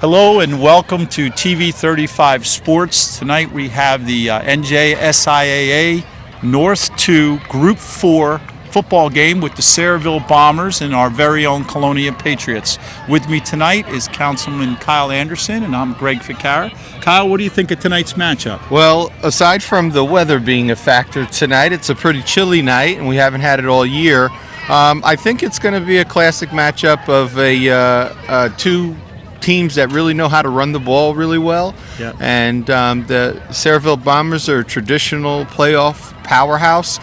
Hello and welcome to TV 35 Sports. Tonight we have the NJSIAA North 2 Group 4 football game with the Sayerville Bombers and our very own Colonia Patriots. With me tonight is Councilman Kyle Anderson, and I'm Greg Ficara. Kyle, what do you think of tonight's matchup? Well, aside from the weather being a factor tonight, it's a pretty chilly night, and we haven't had it all year. I think it's going to be a classic matchup of two teams that really know how to run the ball really well. Yep. And the Sayerville Bombers are a traditional playoff powerhouse.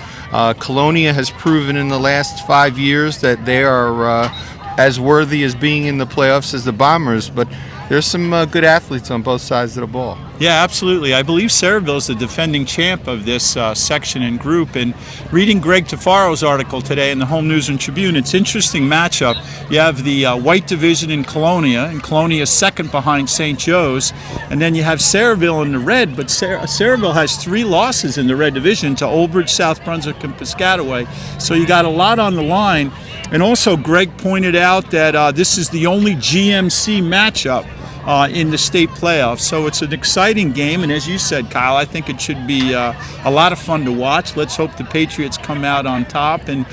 Colonia has proven in the last 5 years that they are as worthy as being in the playoffs as the Bombers, but there's some good athletes on both sides of the ball. Yeah, absolutely. I believe Sayreville is the defending champ of this section and group. And reading Greg Tafaro's article today in the Home News and Tribune, it's an interesting matchup. You have the white division in Colonia, and Colonia is second behind St. Joe's. And then you have Sayreville in the red, but Sayreville has 3 losses in the red division to Old Bridge, South Brunswick, and Piscataway. So you got a lot on the line. And also, Greg pointed out that this is the only GMC matchup in the state playoffs. So it's an exciting game, and as you said, Kyle, I think it should be a lot of fun to watch. Let's hope the Patriots come out on top, and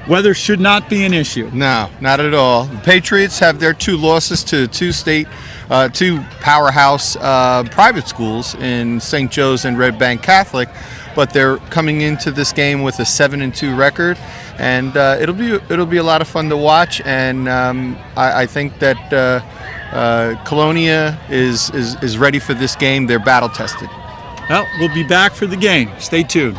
weather should not be an issue. No, not at all. The Patriots have their 2 losses to two powerhouse private schools in St. Joe's and Red Bank Catholic, but they're coming into this game with a 7-2 record, and it'll be a lot of fun to watch. And I think that Colonia is ready for this game. They're battle tested. Well, we'll be back for the game. Stay tuned.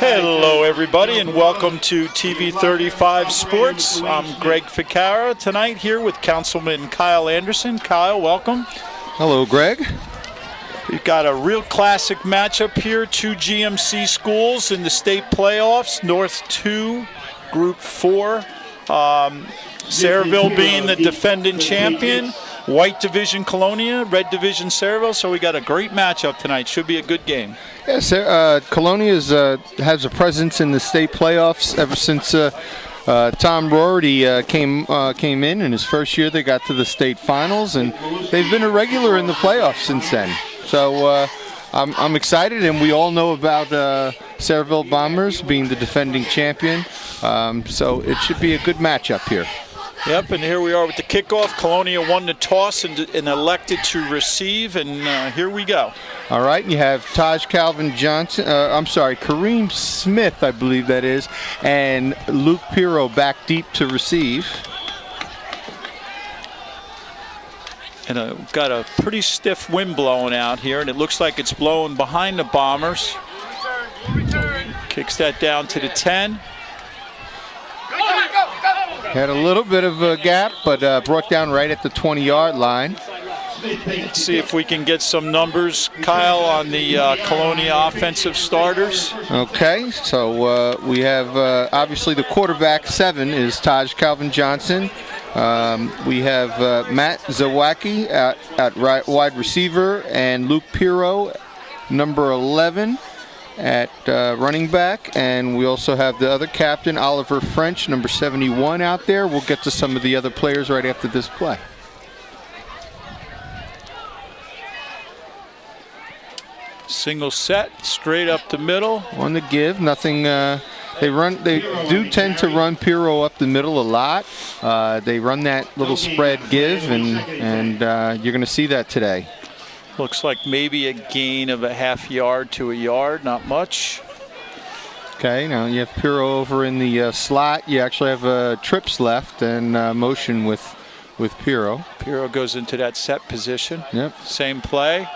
Hello, everybody, and welcome to TV 35 Sports. I'm Greg Ficara tonight here with Councilman Kyle Anderson. Kyle, welcome. Hello, Greg. We've got a real classic matchup here. 2 GMC schools in the state playoffs. North 2, Group 4. Sayreville being the defending champion. White division Colonia, red division Sayreville. So we got a great matchup tonight. Should be a good game. Yes, Colonia has a presence in the state playoffs ever since Tom Rorty came in his first year. They got to the state finals, and they've been a regular in the playoffs since then. So I'm excited, and we all know about Sayerville Bombers being the defending champion. So it should be a good matchup here. Yep, and here we are with the kickoff. Colonia won the toss and elected to receive, and here we go. All right, you have Kareem Smith, I believe that is, and Luke Pirro back deep to receive. And we've got a pretty stiff wind blowing out here, and it looks like it's blowing behind the Bombers. Kicks that down to the 10. Had a little bit of a gap, but brought down right at the 20-yard line. Let's see if we can get some numbers, Kyle, on the Colonia offensive starters. Okay, so we have obviously the quarterback 7 is Taj Calvin Johnson. We have Matt Zawacki at wide receiver, and Luke Pirro, number 11. At running back, and we also have the other captain, Oliver French, number 71, out there. We'll get to some of the other players right after this play. Single set, straight up the middle. On the give, nothing. They do tend to run Pirro up the middle a lot. They run that little spread give, and you're going to see that today. Looks like maybe a gain of a half yard to a yard, not much. Okay, now you have Pirro over in the slot. You actually have trips left and motion with Pirro. Pirro goes into that set position. Yep. Same play.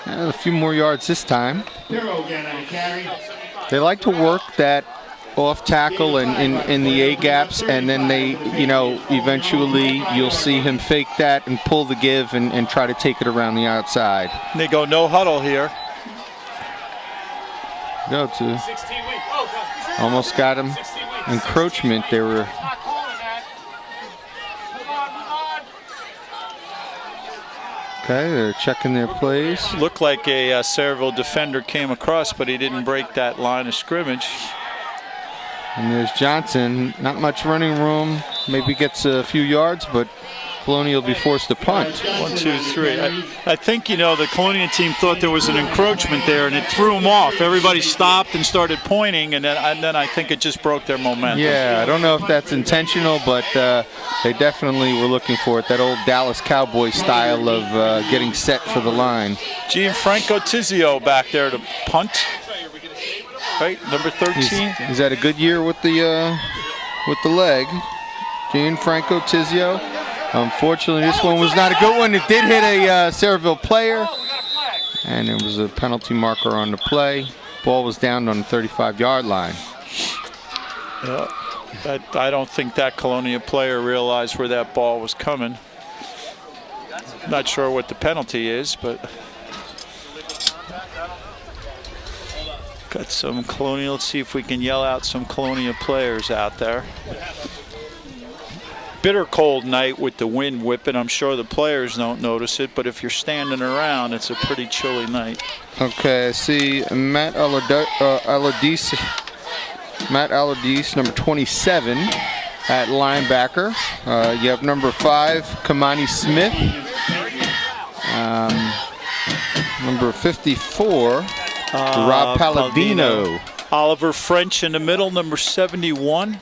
A few more yards this time. They like to work that off tackle and in the A gaps, and then they, eventually you'll see him fake that and pull the give and try to take it around the outside. And they go no huddle here. Go to. Almost got him. Encroachment. They were. Okay, they're checking their plays. Looked like a Sayreville defender came across, but he didn't break that line of scrimmage. And there's Johnson. Not much running room. Maybe gets a few yards, but Colonia will be forced to punt. 1, 2, 3. I think, the Colonia team thought there was an encroachment there, and it threw them off. Everybody stopped and started pointing, and then I think it just broke their momentum. Yeah, I don't know if that's intentional, but they definitely were looking for it. That old Dallas Cowboy style of getting set for the line. Gianfranco Tizio back there to punt. Right, number 13. He's had a good year with the leg. Gianfranco Tizio. Unfortunately, this one was not a good one. It did hit a Sayreville player, and it was a penalty marker on the play. Ball was down on the 35-yard line. I don't think that Colonia player realized where that ball was coming. Not sure what the penalty is, but got some Colonia. Let's see if we can yell out some Colonia players out there. Bitter cold night with the wind whipping. I'm sure the players don't notice it, but if you're standing around, it's a pretty chilly night. Okay, I see Matt Allardyce, number 27 at linebacker. You have number 5, Kamani Smith. Number 54, Rob Palladino. Oliver French in the middle, number 71.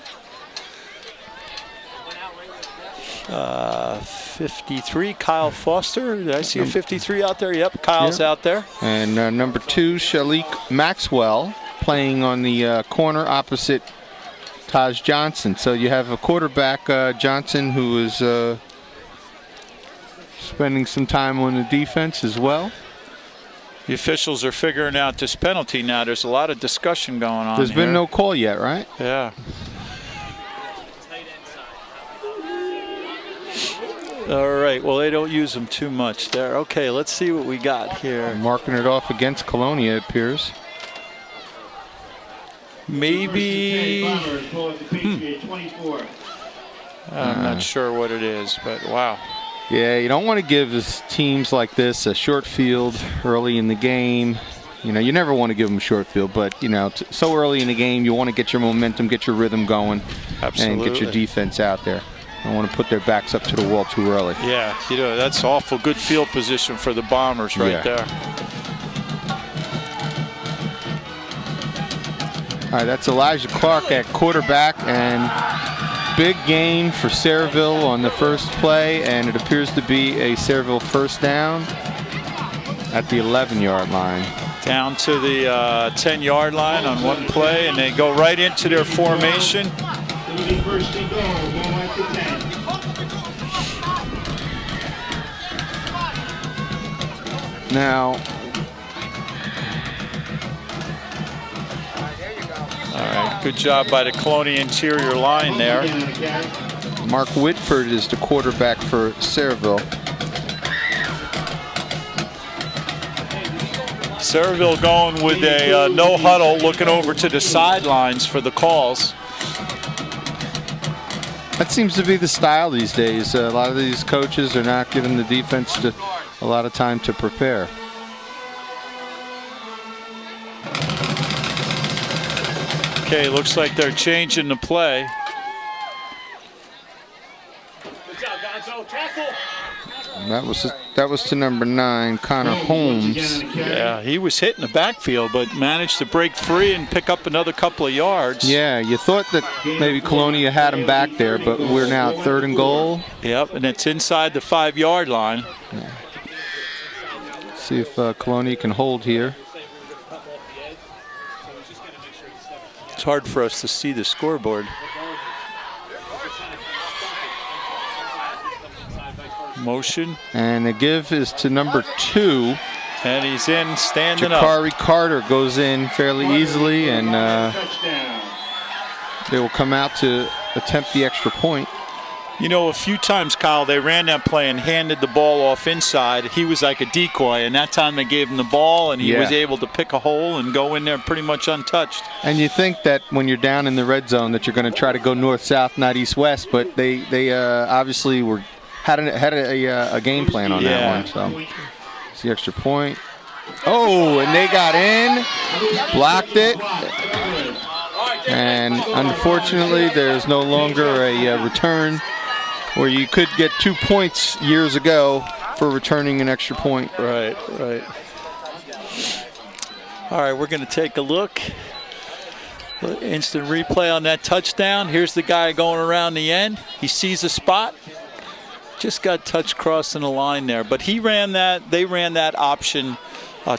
53, Kyle Foster. Did I see a 53 out there? Yep, Kyle's out there. And number 2, Shalik Maxwell, playing on the corner opposite Taj Johnson. So you have a quarterback, Johnson, who is spending some time on the defense as well. The officials are figuring out this penalty now. There's a lot of discussion going on. There's been no call yet, right? Yeah. All right, well, they don't use them too much there. Okay, let's see what we got here. Marking it off against Colonia, it appears. Maybe. I'm not sure what it is, but wow. Yeah, you don't want to give teams like this a short field early in the game. You never want to give them a short field, but, so early in the game, you want to get your momentum, get your rhythm going, Absolutely. And get your defense out there. Don't want to put their backs up to the wall too early. Yeah, that's awful good field position for the Bombers right there. All right, that's Elijah Clark at quarterback, and big gain for Sayreville on the first play, and it appears to be a Sayreville first down at the 11-yard line. Down to the 10-yard line on one play, and they go right into their formation. Now, all right, good job by the Colonia interior line there. Mark Whitford is the quarterback for Sayreville. Sayreville going with a no huddle, looking over to the sidelines for the calls. That seems to be the style these days. A lot of these coaches are not giving the defense a lot of time to prepare. Okay, looks like they're changing the play. That was to number 9, Connor Holmes. Yeah, he was hit in the backfield, but managed to break free and pick up another couple of yards. Yeah, you thought that maybe Colonia had him back there, but we're now at 3rd and goal. Yep, and it's inside the 5-yard line. Yeah. See if Colonia can hold here. It's hard for us to see the scoreboard. Motion. And the give is to number 2, And he's in, standing up. Jakari Carter goes in fairly easily, and they will come out to attempt the extra point. You know, a few times, Kyle, they ran that play and handed the ball off inside. He was like a decoy, and that time they gave him the ball, and he was able to pick a hole and go in there pretty much untouched. And you think that when you're down in the red zone that you're going to try to go north-south, not east-west, but they obviously had a game plan on that one. So it's the extra point. Oh, and they got in, blocked it. And unfortunately, there's no longer a return where you could get 2 points years ago for returning an extra point. Right. All right, we're going to take a look. Instant replay on that touchdown. Here's the guy going around the end. He sees a spot. Just got touched crossing the line there. But they ran that option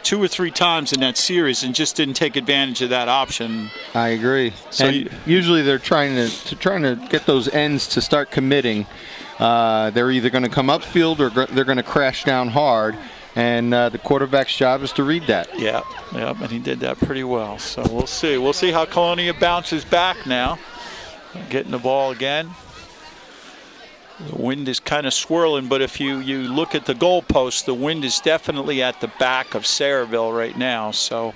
2 or 3 times in that series and just didn't take advantage of that option. I agree. So and usually they're trying to get those ends to start committing. They're either going to come upfield or they're going to crash down hard, and the quarterback's job is to read that. Yeah, and he did that pretty well. So we'll see. We'll see how Colonia bounces back now. Getting the ball again. The wind is kind of swirling, but if you look at the goalpost, the wind is definitely at the back of Sayerville right now. So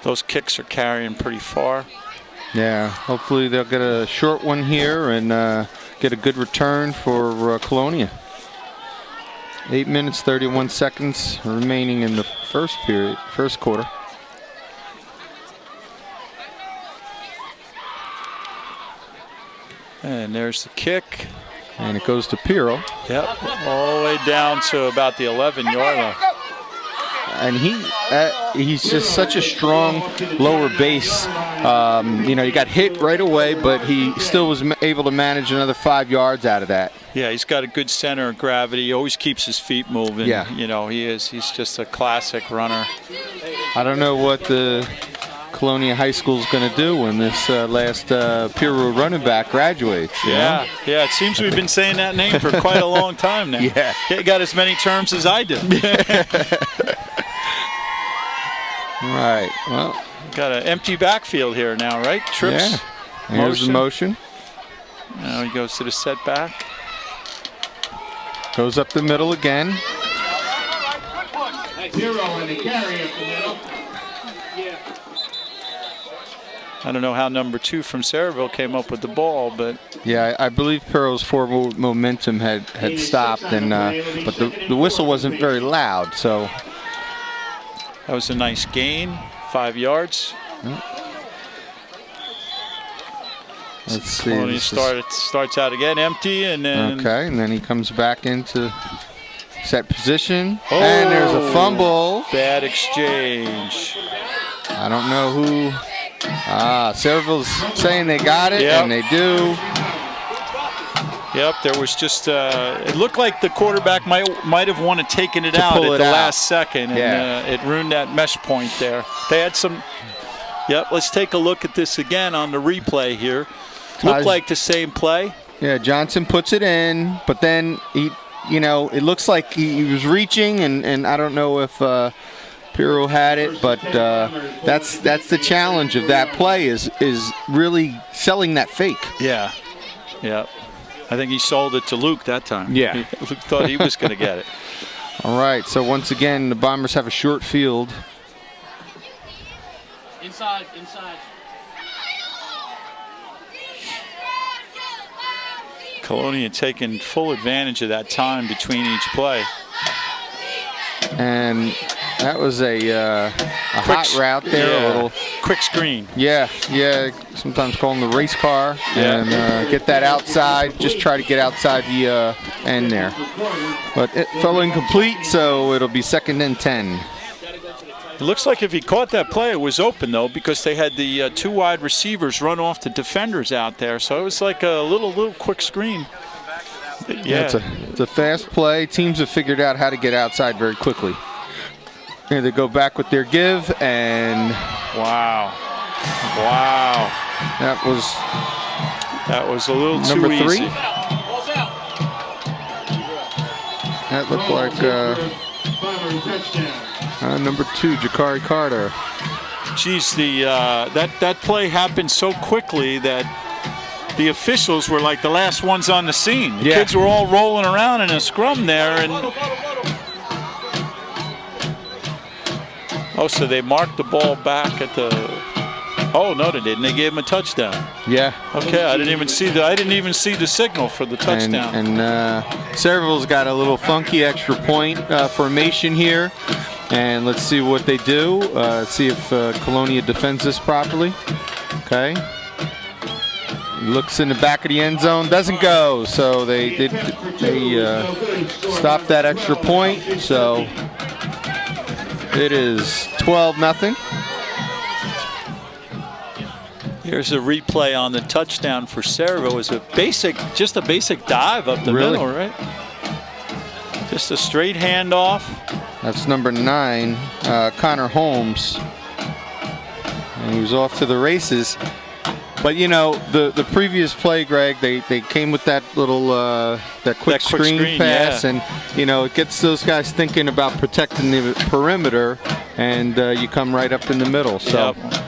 those kicks are carrying pretty far. Yeah, hopefully they'll get a short one here and get a good return for Colonia. 8 minutes, 31 seconds remaining in the first quarter. And there's the kick. And it goes to Pirro. Yep, all the way down to about the 11-yard line. And he's just such a strong lower base. He got hit right away, but he still was able to manage another 5 yards out of that. Yeah, he's got a good center of gravity. He always keeps his feet moving. Yeah. He's just a classic runner. I don't know what the Colonia High School is going to do when this last Pirro running back graduates. Yeah, it seems we've been saying that name for quite a long time now. Yeah. He got as many terms as I do. Right. Well, got an empty backfield here now, right? Trips. Yeah. Here's the motion. Now he goes to the setback. Goes up the middle again. Pirro in the carry up the middle. I don't know how number 2 from Sayreville came up with the ball, but yeah, I believe Pirro's forward momentum had stopped, and but the whistle wasn't very loud, so that was a nice gain, 5 yards. Let's see. Colonia starts out again empty, and then and then he comes back into set position, and there's a fumble. Bad exchange. I don't know who. Sayreville's saying they got it, and they do. Yep, there was just it looked like the quarterback might have wanted taken it out at the last second, and it ruined that mesh point there. They had some. Yep, let's take a look at this again on the replay here. Looked like the same play. Yeah, Johnson puts it in, but then it looks like he was reaching, and I don't know if Pirro had it, but that's the challenge of that play is really selling that fake. Yeah. I think he sold it to Luke that time. Yeah. Luke thought he was going to get it. All right, so once again, the Bombers have a short field. Inside. Colonia taking full advantage of that time between each play. And that was a hot route there, a little quick screen. Yeah. Sometimes call them the race car, and get that outside. Just try to get outside the end there, but it fell incomplete, so it'll be 2nd and 10. It looks like if he caught that play, it was open though, because they had the 2 wide receivers run off the defenders out there, so it was like a little quick screen. Yeah, it's a fast play. Teams have figured out how to get outside very quickly. Here they go back with their give, and wow, that was a little number too 3. easy. That looked like Number 2, Jakari Carter. Geez, that play happened so quickly that the officials were like the last ones on the scene. The kids were all rolling around in a scrum there, and so they marked the ball back at the. Oh no, they didn't. They gave him a touchdown. Yeah. Okay, I didn't even see the signal for the touchdown. And Sayreville's got a little funky extra point formation here, and let's see what they do. See if Colonia defends this properly. Okay. Looks in the back of the end zone, doesn't go. So they stopped that extra point. So it is 12-0. Here's a replay on the touchdown for Sayerville. It was just a basic dive up the middle, right? Just a straight handoff. That's number 9, Connor Holmes. And he was off to the races. But you know, the previous play, Greg, they came with that little that quick screen pass, and you know, it gets those guys thinking about protecting the perimeter, and you come right up in the middle. So. Yep.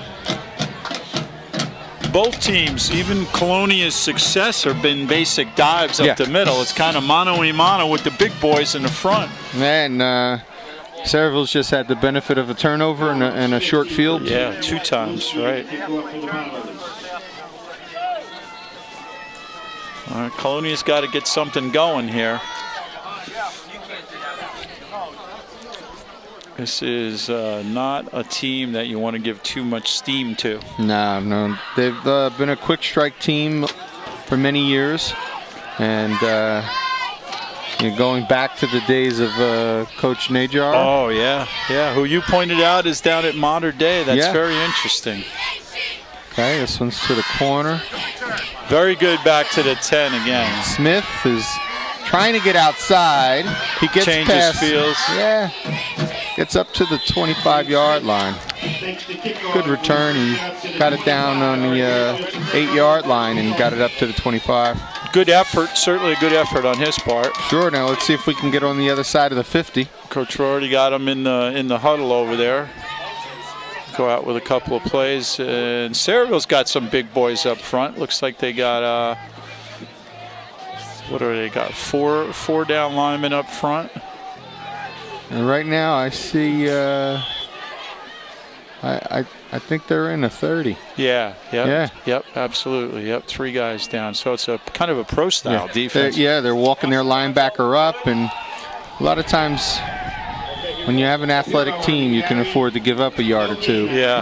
Both teams, even Colonia's success, have been basic dives up the middle. It's kind of mano-a-mano with the big boys in the front. And Sayreville's just had the benefit of a turnover and a short field. Yeah, 2 times, right. All right, Colonia's got to get something going here. This is not a team that you want to give too much steam to. No. They've been a quick strike team for many years. And going back to the days of Coach Najar. Oh, yeah. Who you pointed out is down at Modern Day. That's very interesting. Okay, this one's to the corner. Very good back to the 10 again. Smith is trying to get outside. He gets past. Feels. Yeah. Gets up to the 25-yard line. Good return. He got it down on the 8-yard line and got it up to the 25. Good effort. Certainly a good effort on his part. Sure. Now let's see if we can get on the other side of the 50. Coach already got him in the huddle over there. Go out with a couple of plays. And Sayreville's got some big boys up front. Looks like they got what do they got? Four down linemen up front. And right now I see I think they're in a 30. Yeah, absolutely. Yep, 3 guys down. So it's a kind of a pro style defense. They're walking their linebacker up, and a lot of times when you have an athletic team, you can afford to give up a yard or 2. Yeah.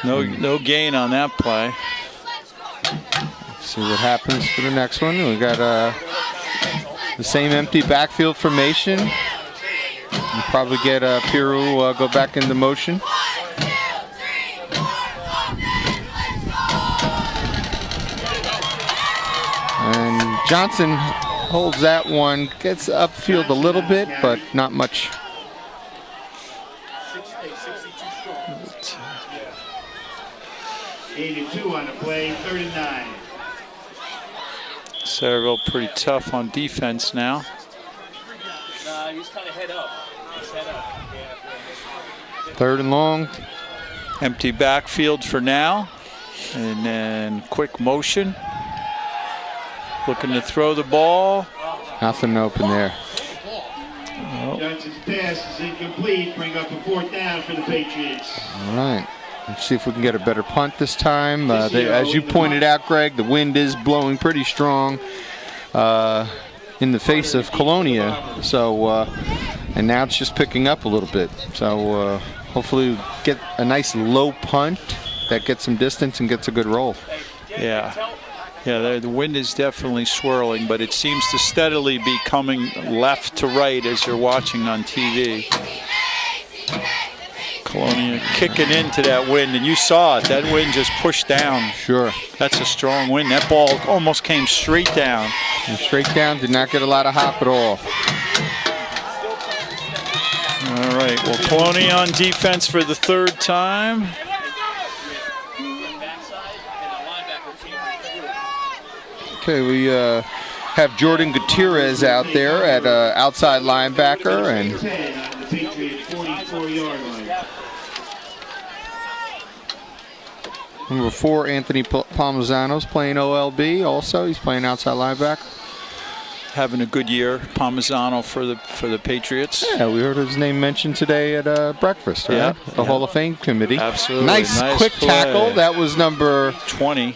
No gain on that play. Let's see what happens for the next one. We got the same empty backfield formation. You probably get Piru go back into motion. And Johnson holds that one, gets upfield a little bit, but not much. $82 on the play, 39. Sayerville pretty tough on defense now. He's kind of head up. Third and long. Empty backfield for now. And then quick motion. Looking to throw the ball. Nothing open there. Johnson's pass is incomplete. Bring up a 4th down for the Patriots. All right. Let's see if we can get a better punt this time. As you pointed out, Greg, the wind is blowing pretty strong in the face of Colonia. So, and now it's just picking up a little bit. So hopefully we get a nice low punt that gets some distance and gets a good roll. Yeah. Yeah, the wind is definitely swirling, but it seems to steadily be coming left to right as you're watching on TV. Colonia kicking into that wind, and you saw it. That wind just pushed down. Sure. That's a strong wind. That ball almost came straight down. And straight down, did not get a lot of hop at all. All right, well, Colonia on defense for the 3rd time. Okay, we have Jordan Gutierrez out there at outside linebacker, and 10 on the Patriot 44-yard line. number 4, Anthony Palmisano's playing OLB also. He's playing outside linebacker. Having a good year, Palmisano for the Patriots. Yeah, we heard his name mentioned today at breakfast, right? Yeah, The Hall of Fame committee. Absolutely. Nice quick play. tackle. That was number 20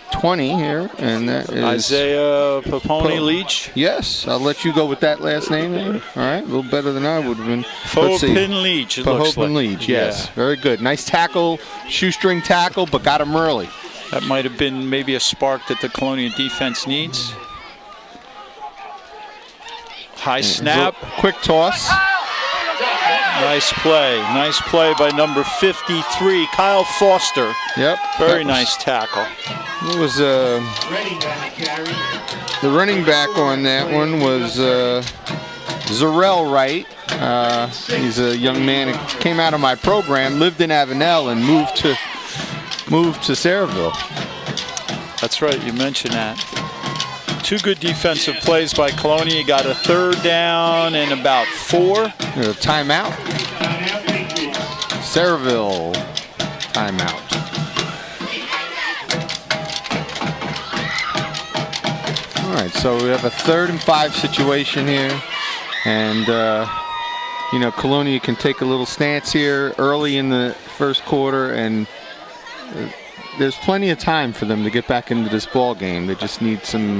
here, and that is Isaiah Paponi Leach. Yes, I'll let you go with that last name there. All right, a little better than I would have been. Let's see. Paponi Leach, it looks like. Leach, yes. Yeah. Very good. Nice tackle, shoestring tackle, but got him early. That might have been maybe a spark that the Colonia defense needs. High snap. Quick toss. Nice play. Nice play by number 53, Kyle Foster. Yep. Very nice tackle. It was Running back carry. the running back on that one was Zarel Wright. He's a young man who came out of my program, lived in Avenel, and moved to Sayreville. That's right, you mentioned that. 2 good defensive plays by Colonia. You got a 3rd down and about 4. Timeout. Timeout Patriots. Sayreville timeout. All right, so we have a 3rd and 5 situation here, and you know, Colonia can take a little stance here early in the first quarter, and there's plenty of time for them to get back into this ball game. They just need some.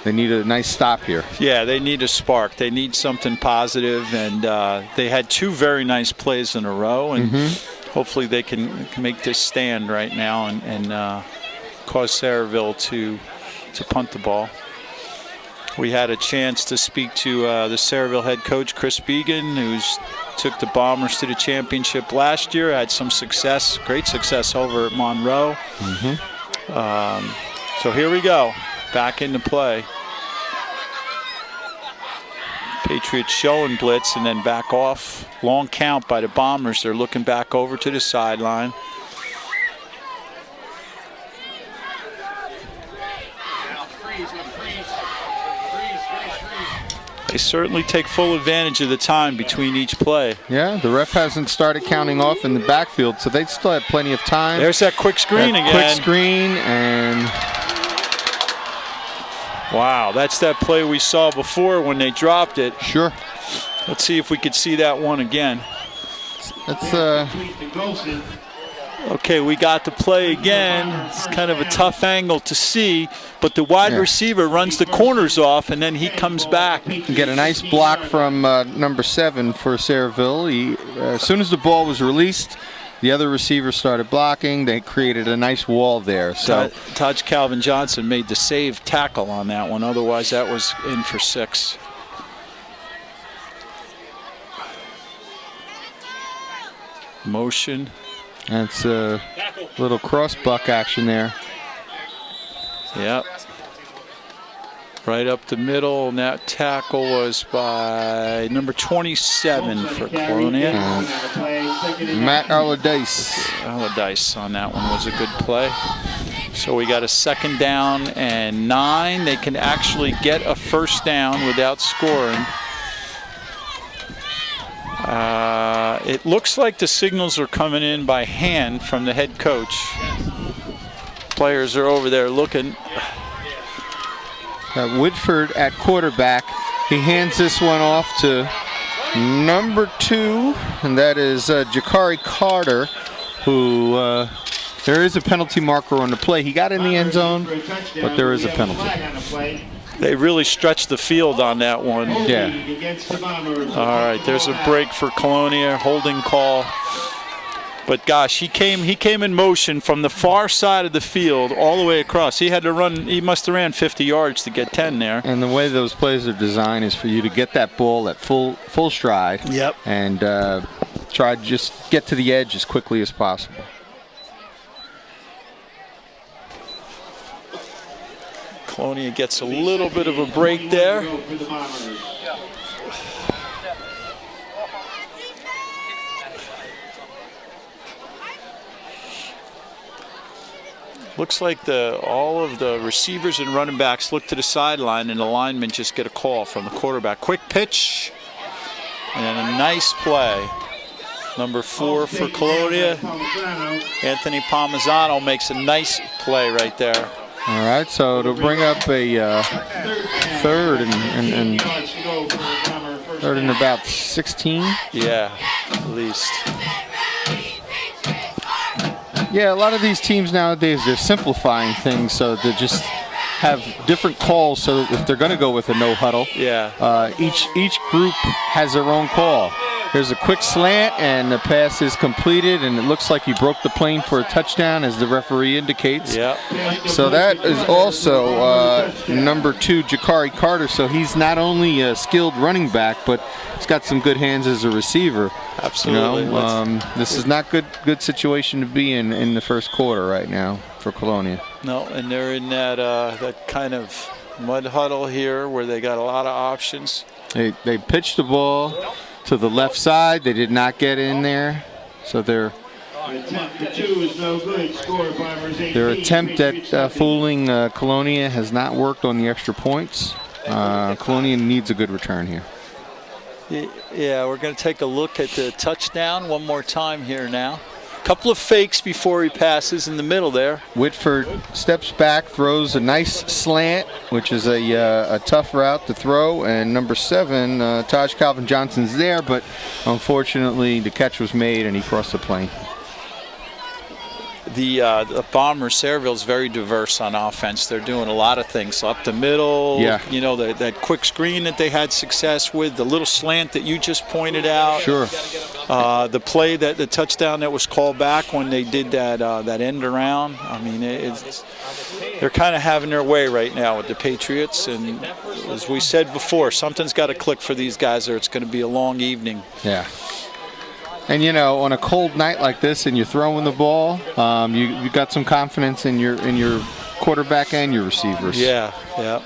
They need a nice stop here. Yeah, they need a spark. They need something positive, and they had 2 very nice plays in a row, and hopefully they can make this stand right now and cause Sayerville to punt the ball. We had a chance to speak to the Sayerville head coach, Chris Began, who's took the Bombers to the championship last year, had some success, great success over at Monroe. So here we go, back into play. Patriots showing blitz and then back off. Long count by the Bombers. They're looking back over to the sideline. They certainly take full advantage of the time between each play. Yeah, the ref hasn't started counting off in the backfield, so they still have plenty of time. There's that quick screen again. Quick screen, and wow, that's that play we saw before when they dropped it. Sure. Let's see if we could see that one again. That's okay, we got the play again. It's kind of a tough angle to see, but the wide receiver runs the corners off, and then he comes back. Get a nice block from number 7 for Sayreville. As soon as the ball was released, the other receiver started blocking. They created a nice wall there. So Taj Calvin Johnson made the save tackle on that one. Otherwise, that was in for 6. Motion. That's a little cross buck action there. Yep. Right up the middle, and that tackle was by number 27 for Colonia. Matt Allardyce. Allardyce on that one was a good play. So we got a 2nd down and 9. They can actually get a 1st down without scoring. It looks like the signals are coming in by hand from the head coach. Players are over there looking. Woodford at quarterback. He hands this one off to number 2, and that is Jakari Carter, who there is a penalty marker on the play. He got in the end zone, but there is a penalty. They really stretched the field on that one. Yeah. All right, there's a break for Colonia, holding call. But gosh, he came in motion from the far side of the field all the way across. He had to run. He must have ran 50 yards to get 10 there. And the way those plays are designed is for you to get that ball at full stride. Yep. And try to just get to the edge as quickly as possible. Colonia gets a little bit of a break there. Looks like all of the receivers and running backs look to the sideline, and the linemen just get a call from the quarterback. Quick pitch and a nice play. Number 4 for Colonia, Anthony Palmisano makes a nice play right there. All right, so it'll bring up a third and third and about 16. Yeah, at least. Yeah, a lot of these teams nowadays, they're simplifying things so they just have different calls. So if they're going to go with a no huddle, each group has their own call. There's a quick slant, and the pass is completed, and it looks like he broke the plane for a touchdown, as the referee indicates. Yeah. So that is also number 2, Jakari Carter. So he's not only a skilled running back, but he's got some good hands as a receiver. Absolutely. You know, this is not good situation to be in the first quarter right now for Colonia. No, and they're in that kind of mud huddle here where they got a lot of options. They pitched the ball to the left side. They did not get in there, so their attempt at fooling Colonia has not worked on the extra points. Colonia needs a good return here. Yeah, we're going to take a look at the touchdown one more time here now. Couple of fakes before he passes in the middle there. Whitford steps back, throws a nice slant, which is a tough route to throw, and number 7, Taj Calvin Johnson's there, but unfortunately the catch was made and he crossed the plane. The Bombers, Sayreville, is very diverse on offense. They're doing a lot of things up the middle. Yeah. You know, that quick screen that they had success with, the little slant that you just pointed out. Sure. The play, the touchdown that was called back when they did that end around. I mean, they're kind of having their way right now with the Patriots. And as we said before, something's got to click for these guys or it's going to be a long evening. Yeah. And you know, on a cold night like this, and you're throwing the ball, you got some confidence in your quarterback and your receivers. Yeah, yeah.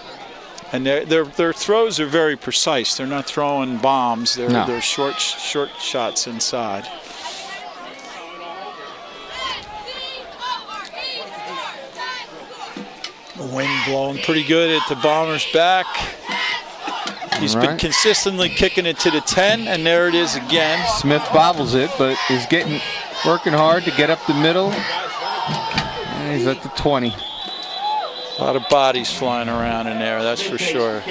And their throws are very precise. They're not throwing bombs. They're short shots inside. The wind blowing pretty good at the Bombers' back. He's been consistently kicking it to the 10, and there it is again. Smith bobbles it, but is working hard to get up the middle. And he's at the 20. A lot of bodies flying around in there, that's for sure.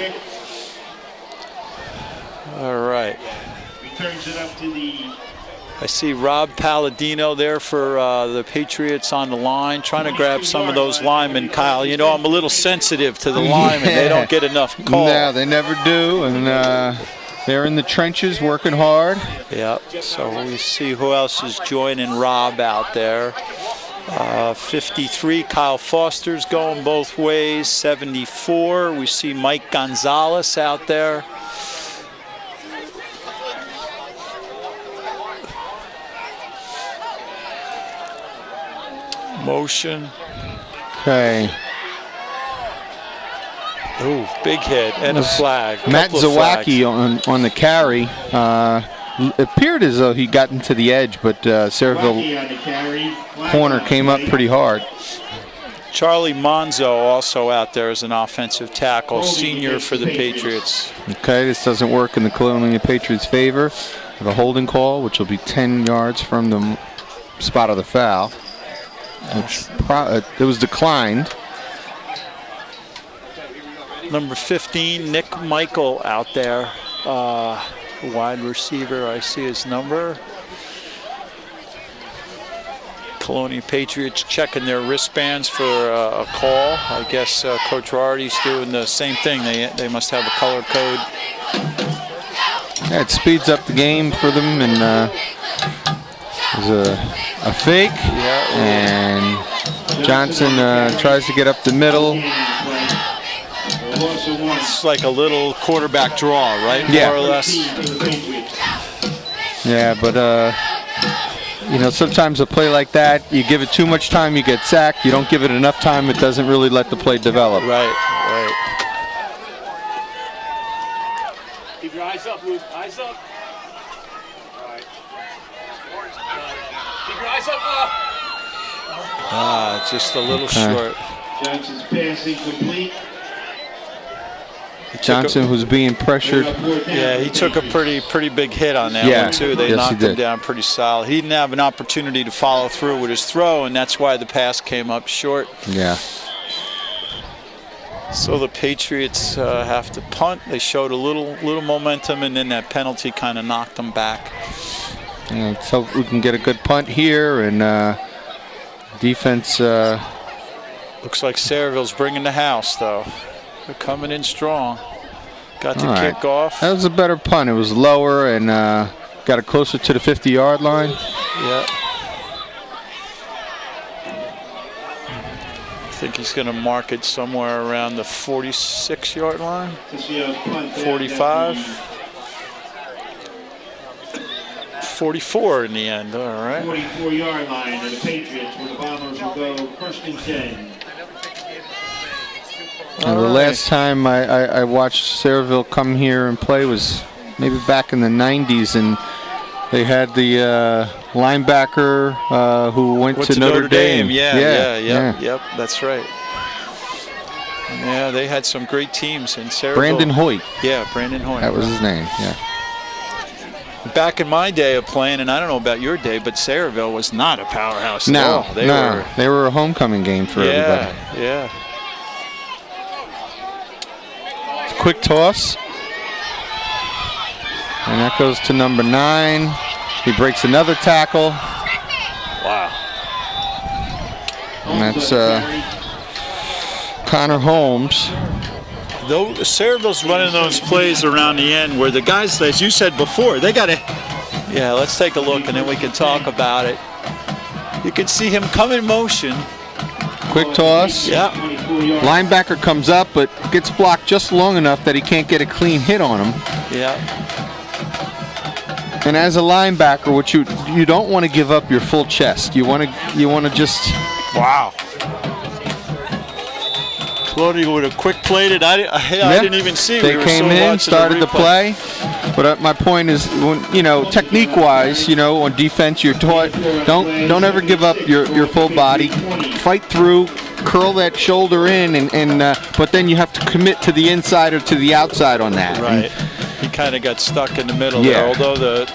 All right. Returns it up to the I see Rob Palladino there for the Patriots on the line, trying to grab some of those linemen, Kyle. You know, I'm a little sensitive to the linemen. They don't get enough call. No, they never do, and they're in the trenches working hard. Yep, so we see who else is joining Rob out there. 53, Kyle Foster's going both ways. 74, we see Mike Gonzalez out there. Motion. Okay. Ooh, big hit and a flag. Matt Zawacki on the carry. It appeared as though he got into the edge, but Sayreville corner came up pretty hard. Charlie Monzo also out there as an offensive tackle, senior for the Patriots. Okay, this doesn't work in the Colonia Patriots' favor. Have a holding call, which will be 10 yards from the spot of the foul. Which it was declined. Number 15, Nick Michael out there, wide receiver. I see his number. Colonia Patriots checking their wristbands for a call. I guess Coach Rardy's doing the same thing. They must have a color code. Yeah, it speeds up the game for them, and there's a fake, and Johnson tries to get up the middle. It's like a little quarterback draw, right? Yeah. More or less. Yeah, but you know, sometimes a play like that, you give it too much time, you get sacked. You don't give it enough time, it doesn't really let the play develop. Right. Keep your eyes up, Luke. Eyes up. All right. Keep your eyes up. Just a little short. Johnson's pass incomplete. Johnson was being pressured. Yeah, he took a pretty big hit on that one too. They knocked him down pretty solid. He didn't have an opportunity to follow through with his throw, and that's why the pass came up short. Yeah. So the Patriots have to punt. They showed a little momentum, and then that penalty kind of knocked them back. Yeah, let's hope we can get a good punt here, and defense. Looks like Sayreville's bringing the house, though. They're coming in strong. Got the kickoff. That was a better punt. It was lower and got it closer to the 50-yard line. Yeah. I think he's going to mark it somewhere around the 46-yard line. 45. 44 in the end. All right. 44-yard line, and the Patriots, where the Bombers will go first and 10. The last time I watched Sayerville come here and play was maybe back in the 90s, and they had the linebacker who went to Notre Dame. Yep, that's right. Yeah, they had some great teams in Sayerville. Brandon Hoyt. Yeah, Brandon Hoyt. That was his name, yeah. Back in my day of playing, and I don't know about your day, but Sayerville was not a powerhouse at all. They were a homecoming game for everybody. Yeah. Quick toss, and that goes to number 9. He breaks another tackle. Wow. And that's Connor Holmes. Though Sayreville's running those plays around the end where the guys, as you said before, they got to. Yeah, let's take a look and then we can talk about it. You can see him come in motion. Quick toss. Yeah. Linebacker comes up, but gets blocked just long enough that he can't get a clean hit on him. Yeah. And as a linebacker, what you don't want to give up your full chest. You want to just. Wow. Colonia would have quick played it. I didn't even see. They came in, started the play. But my point is, technique-wise, on defense, you're taught don't ever give up your full body. Fight through, curl that shoulder in, but then you have to commit to the inside or to the outside on that. Right. He kind of got stuck in the middle there, although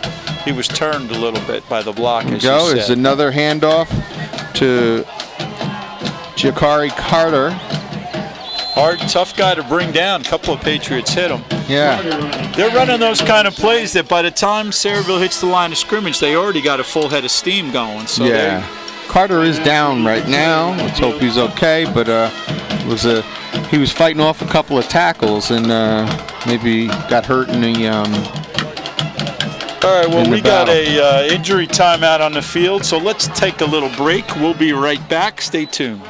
he was turned a little bit by the block. As you said. There's another handoff to Jakari Carter. Hard, tough guy to bring down. A couple of Patriots hit him. Yeah. They're running those kind of plays that by the time Sayerville hits the line of scrimmage, they already got a full head of steam going. So yeah. Carter is down right now. Let's hope he's okay. But he was fighting off a couple of tackles and maybe got hurt in the. All right. Well, we got a injury timeout on the field, so let's take a little break. We'll be right back. Stay tuned.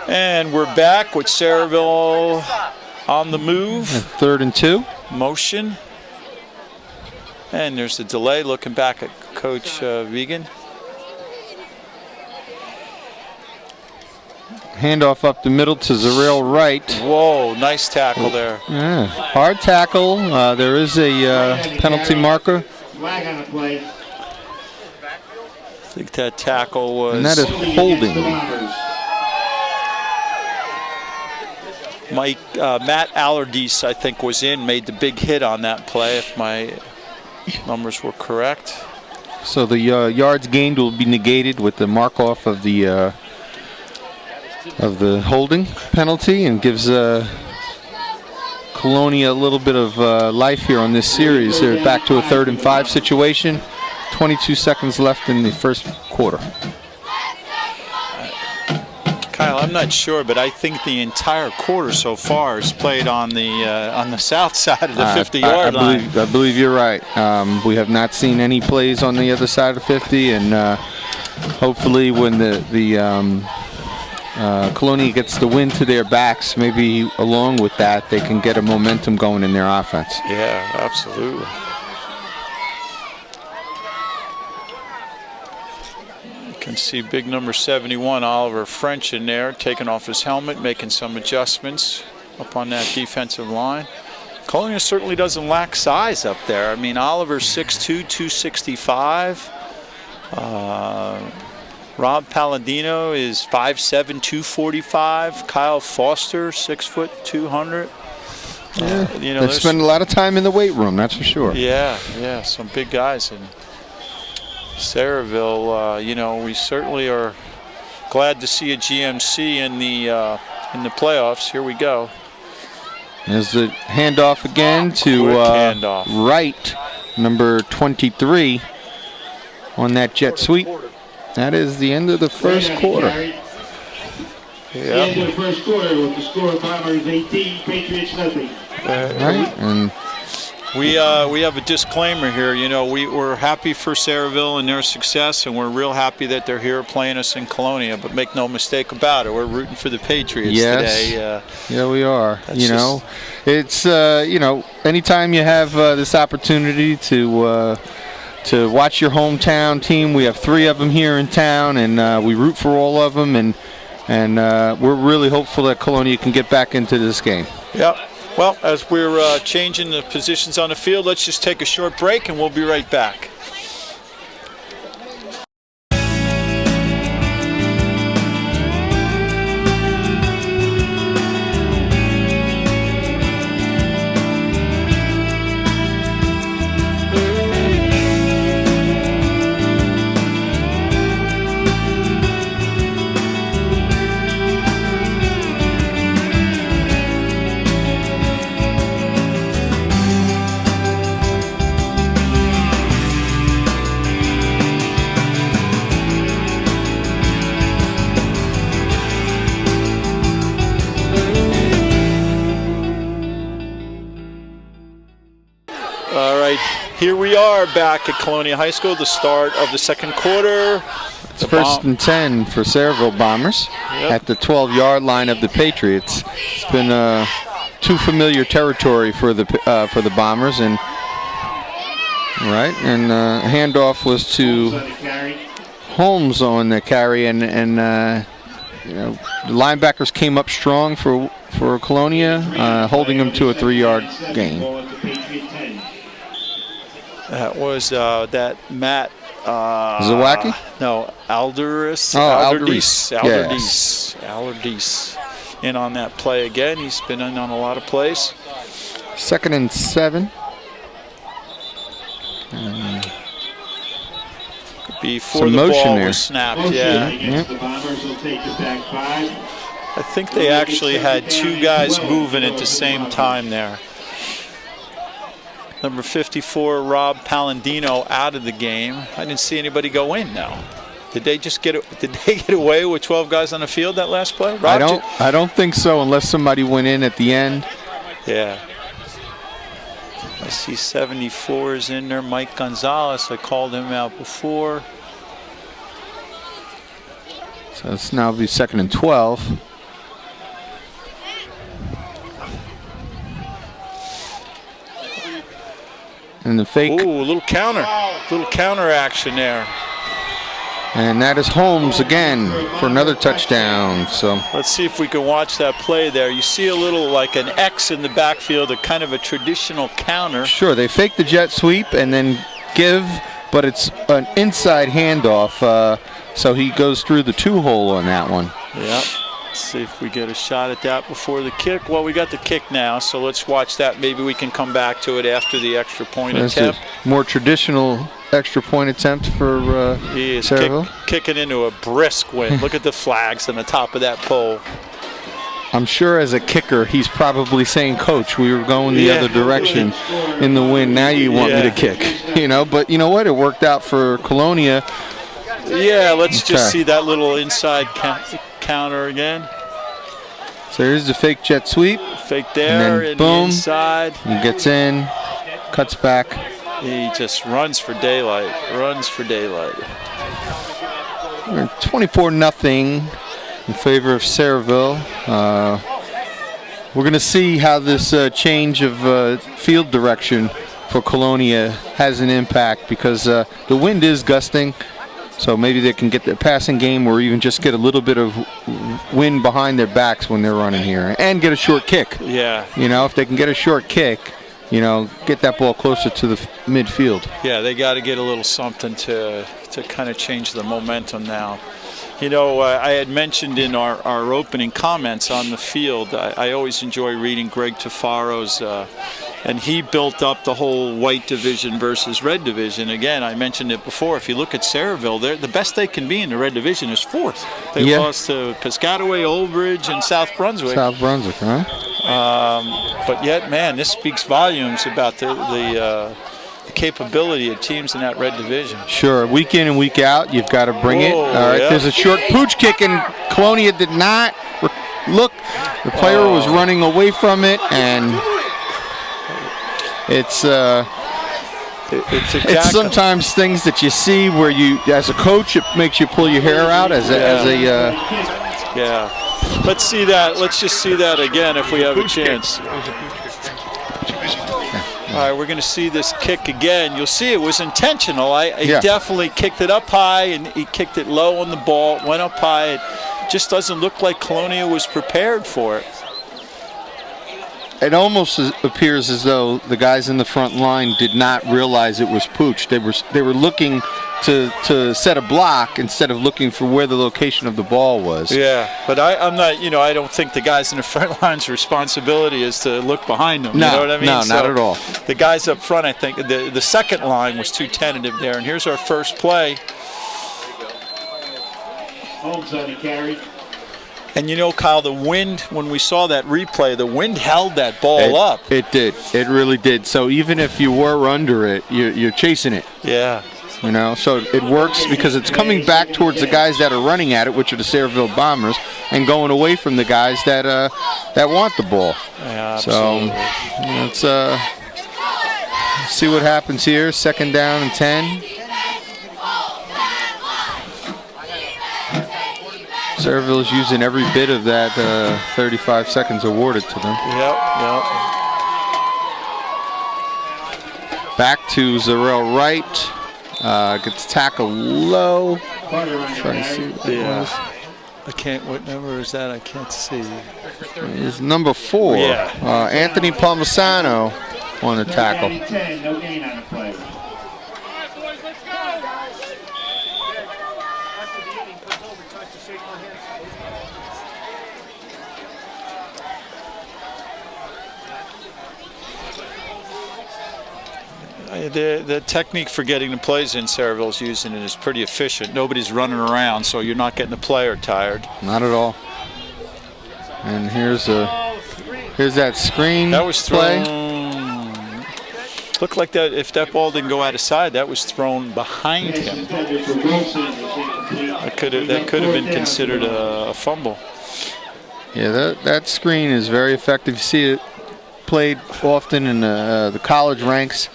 And we're back with Sayreville on the move. 3rd and 2. Motion. And there's the delay, looking back at Coach Vegan. Handoff up the middle to Zarel Wright. Whoa, nice tackle there. Yeah, hard tackle. There is a penalty marker. Flag on the play. I think that tackle was... And that is holding. Matt Allardyce, I think, was made the big hit on that play, if my numbers were correct. So the yards gained will be negated with the mark off of the holding penalty, and gives Colonia a little bit of life here on this series. They're back to a 3rd and 5 situation. 22 seconds left in the first quarter. Kyle, I'm not sure, but I think the entire quarter so far is played on the south side of the 50-yard line. I believe you're right. We have not seen any plays on the other side of 50, and hopefully when the Colonia gets the wind to their backs, maybe along with that, they can get a momentum going in their offense. Yeah, absolutely. Can see big number 71, Oliver French, in there, taking off his helmet, making some adjustments up on that defensive line. Colonia certainly doesn't lack size up there. I mean, Oliver's 6'2", 265. Rob Palladino is 5'7", 245. Kyle Foster, 6 foot, 200. You know, they spend a lot of time in the weight room, that's for sure. Yeah, some big guys. And Sayreville, you know, we certainly are glad to see a GMC in the playoffs. Here we go. There's the handoff again to Wright, number 23, on that jet sweep. That is the end of the first quarter. The end of the first quarter with the score of Bombers 18, Patriots nothing. Right, and we have a disclaimer here. You know, we're happy for Sayreville and their success, and we're real happy that they're here playing us in Colonia. But make no mistake about it, we're rooting for the Patriots today. Yeah, we are. You know, it's you know, anytime you have this opportunity to watch your hometown team, we have 3 of them here in town, and we root for all of them, and we're really hopeful that Colonia can get back into this game. Yep. Well, as we're changing the positions on the field, let's just take a short break and we'll be right back. Here we are back at Colonia High School, the start of the second quarter. It's first and 10 for Sayreville Bombers at the 12-yard line of the Patriots. It's been too familiar territory for the Bombers, and handoff was to Holmes on the carry, and you know, the linebackers came up strong for Colonia, holding them to a 3-yard gain. That was that Matt Zawacki? No, Alderdice. Yes. Alderdice in on that play again. He's been in on a lot of plays. 2nd and 7. Before the ball there was snapped, yeah. The Bombers will take the back 5. I think they actually had 2 guys moving at the same time there. Number 54, Rob Palladino, out of the game. I didn't see anybody go in now. Did they just get away with 12 guys on the field that last play? Rob, I don't think so, unless somebody went in at the end. Yeah. I see 74 is in there. Mike Gonzalez, I called him out before. So it's now be 2nd and 12. And the fake. Ooh, a little counter action there. And that is Holmes again for another touchdown. So let's see if we can watch that play there. You see a little like an X in the backfield, a kind of a traditional counter. Sure, they fake the jet sweep and then give, but it's an inside handoff. So he goes through the 2-hole on that one. Yep. Let's see if we get a shot at that before the kick. Well, we got the kick now, so let's watch that. Maybe we can come back to it after the extra point attempt. A more traditional extra point attempt for Sayreville. Kicking into a brisk wind. Look at the flags on the top of that pole. I'm sure as a kicker, he's probably saying, "Coach, we were going the other direction in the wind. Now you want me to kick?" You know, but you know what? It worked out for Colonia. Yeah, let's just see that little inside counter again. So here's the fake jet sweep. Fake there, then and boom. the inside. He gets in, cuts back. He just runs for daylight. Runs for daylight. 24-0 in favor of Sayerville. We're going to see how this change of field direction for Colonia has an impact, because the wind is gusting. So maybe they can get their passing game, or even just get a little bit of wind behind their backs when they're running here, and get a short kick. Yeah. You know, if they can get a short kick, you know, get that ball closer to the midfield. Yeah, they got to get a little something to kind of change the momentum now. You know, I had mentioned in our opening comments on the field, I always enjoy reading Greg Tafaro's, and he built up the whole white division versus red division. Again, I mentioned it before. If you look at Sayreville, the best they can be in the red division is 4th. They lost to Piscataway, Old Bridge, and South Brunswick. South Brunswick, huh? But yet, man, this speaks volumes about the capability of teams in that red division. Sure, week in and week out, you've got to bring it. All right, yeah. There's a short pooch kick, and Colonia did not look. The player was running away from it, and it's sometimes things that you see where you, as a coach, it makes you pull your hair out yeah. Let's see that. Let's just see that again if we have a chance. All right, we're going to see this kick again. You'll see it was intentional. He definitely kicked it up high, and he kicked it low on the ball. It went up high. It just doesn't look like Colonia was prepared for it. It almost appears as though the guys in the front line did not realize it was pooch. They were looking to set a block instead of looking for where the location of the ball was. Yeah, but I'm not. You know, I don't think the guys in the front line's responsibility is to look behind them. No, you know what I mean? No, not at all. The guys up front, I think, the second line was too tentative there. And here's our first play. Holmes on the carry. And you know, Kyle, the wind, when we saw that replay, the wind held that ball up. It did. It really did. So even if you were under it, you're chasing it. Yeah. You know, so it works because it's coming back towards the guys that are running at it, which are the Sayreville Bombers, and going away from the guys that want the ball. Yeah, absolutely. So let's see what happens here. 2nd down and 10. Sayreville is using every bit of that 35 seconds awarded to them. Yep. Back to Zarel Wright. Gets tackled low. Trying to see what that was. I can't. What number is that? I can't see. It's number 4. Yeah. Anthony Palmisano on the tackle. No gain on the play. The technique for getting the plays in Sayreville's using it is pretty efficient. Nobody's running around, so you're not getting the player tired. Not at all. And here's that screen. That was play. thrown. Looked like that. If that ball didn't go out of side, that was thrown behind him. That could have been considered a fumble. Yeah, that screen is very effective. You see it played often in the college ranks.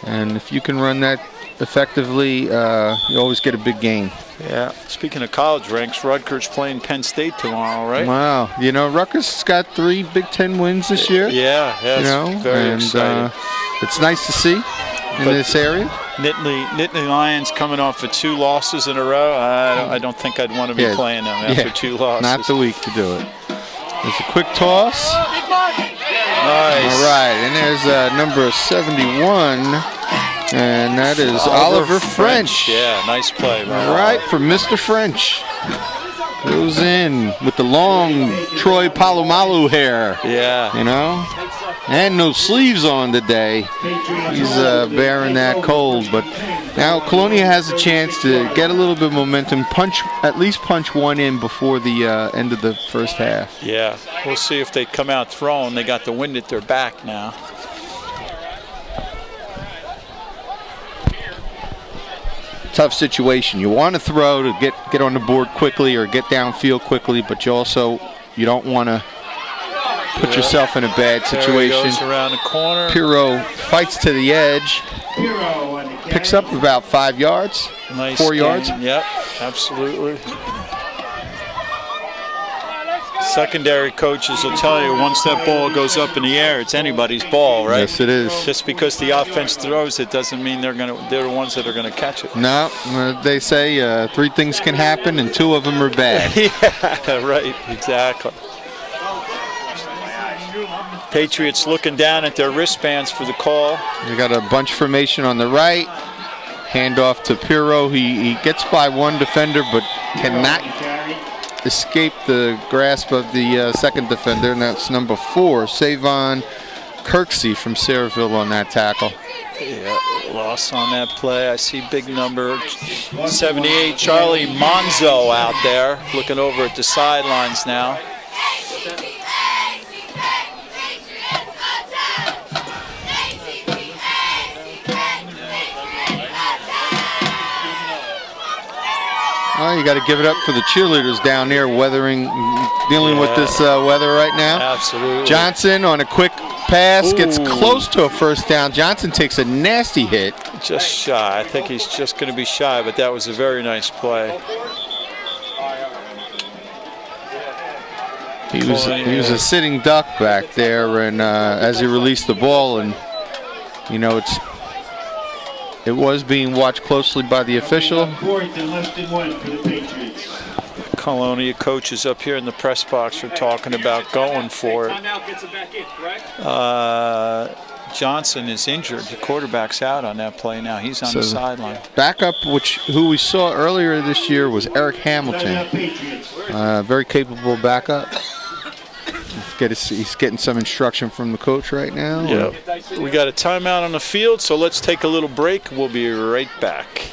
And if you can run that effectively, you always get a big gain. Yeah. Speaking of college ranks, Rutgers playing Penn State tomorrow, right? Wow. You know, Rutgers has got 3 Big Ten wins this year. Yeah. You know, very exciting. It's nice to see in this area. Nittany Lions coming off of 2 losses in a row. I don't think I'd want to be playing them after 2 losses. Not the week to do it. There's a quick toss. Nice. All right, and there's number 71, and that is Oliver French. Yeah, nice play. All right, for Mr. French. Goes in with the long Troy Palomalu hair. Yeah. You know, and no sleeves on today. He's bearing that cold, but now Colonia has a chance to get a little bit of momentum, at least punch one in before the end of the first half. Yeah, we'll see if they come out throwing. They got the wind at their back now. tough situation. You want to throw to get on the board quickly or get downfield quickly, but you don't want to put yourself in a bad situation. There he goes around the corner. Pirro fights to the edge, picks up about 5 yards, Nice 4 yards. gain. Yep, absolutely. Secondary coaches will tell you once that ball goes up in the air, it's anybody's ball, right? Yes, it is. Just because the offense throws it doesn't mean they're the ones that are gonna catch it. No, they say 3 things can happen and 2 of them are bad. Yeah, right, exactly. Patriots looking down at their wristbands for the call. We got a bunch formation on the right. Handoff to Pirro. He gets by one defender, but cannot escape the grasp of the second defender, and that's number 4, Savon Kirksey from Sayerville on that tackle. Yeah, loss on that play. I see big number 78, Charlie Monzo out there, looking over at the sidelines now. Oh, you got to give it up for the cheerleaders down there dealing with this weather right now. Absolutely. Johnson on a quick pass gets close to a first down. Johnson takes a nasty hit. Just shy. I think he's just going to be shy, but that was a very nice play. He was a sitting duck back there, and as he released the ball, and you know it was being watched closely by the official. 4th and less than 1 for the Patriots. Colonia coaches up here in the press box are talking about going for it. Timeout gets it back in, correct? Johnson is injured. The quarterback's out on that play now. He's on the sideline. Backup, who we saw earlier this year, was Eric Hamilton. Very capable backup. He's getting some instruction from the coach right now. Yeah. We got a timeout on the field, so let's take a little break. We'll be right back.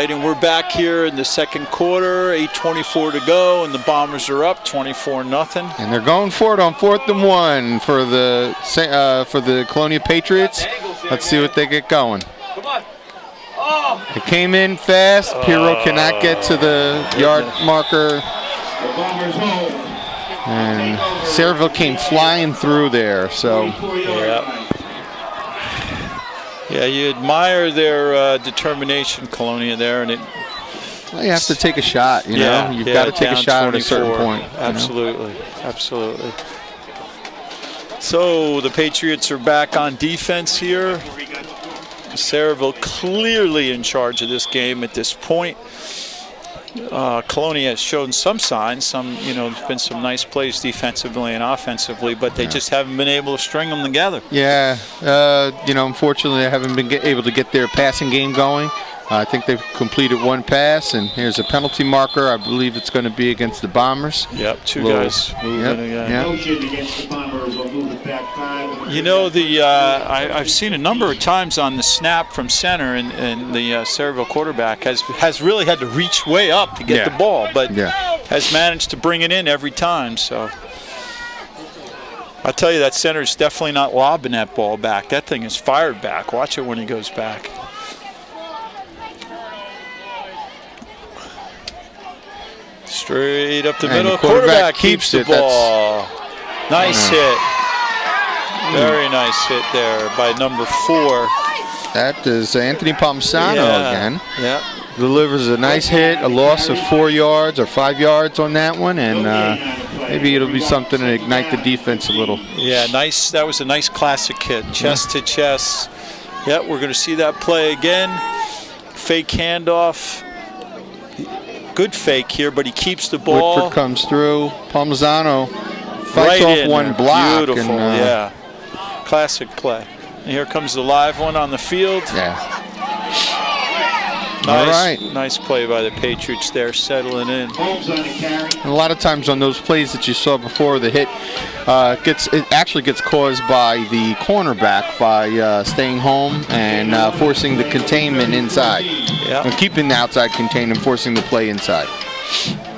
And we're back here in the second quarter, 8:24 to go, and the Bombers are up 24-0. And they're going for it on 4th and 1 for the Colonia Patriots. Let's see what they get going. Come on. Oh. It came in fast. Pirro cannot get to the yard marker. The Bombers hold. And Sayreville came flying through there. So. Yeah, you admire their determination, Colonia, there, and you have to take a shot. You know, you've got to take a shot 24, at a certain point. Absolutely, absolutely. So the Patriots are back on defense here. Sayreville clearly in charge of this game at this point. Colonia has shown some signs. There's been some nice plays defensively and offensively, but they just haven't been able to string them together. Yeah, unfortunately, they haven't been able to get their passing game going. I think they've completed 1 pass, and here's a penalty marker. I believe it's going to be against the Bombers. Yep, two guys moving again. Motion against the Bombers will move it back 5. You know, I've seen a number of times on the snap from center, and the Sayreville quarterback has really had to reach way up to get the ball, but has managed to bring it in every time. So I'll tell you, that center is definitely not lobbing that ball back. That thing is fired back. Watch it when he goes back. Straight up the middle. The quarterback keeps the it. ball. Nice hit. Very nice hit there by number 4. That is Anthony Palmisano again. Yeah. Delivers a nice hit, a loss of 4 yards or 5 yards on that one, and maybe it'll be something to ignite the defense a little. Yeah, nice. That was a nice classic hit, chest to chest. Yeah, we're going to see that play again. Fake handoff. good fake here, but he keeps the ball. Woodford comes through. Palmisano fights right off in one there. block. Beautiful, And, yeah. Classic play. And here comes the live one on the field. Yeah. Nice, All right. nice play by the Patriots there, settling in. Holmes on the carry. And a lot of times on those plays that you saw before, the hit it actually gets caused by the cornerback by staying home and forcing the containment inside. Yeah. And keeping the outside contained and forcing the play inside.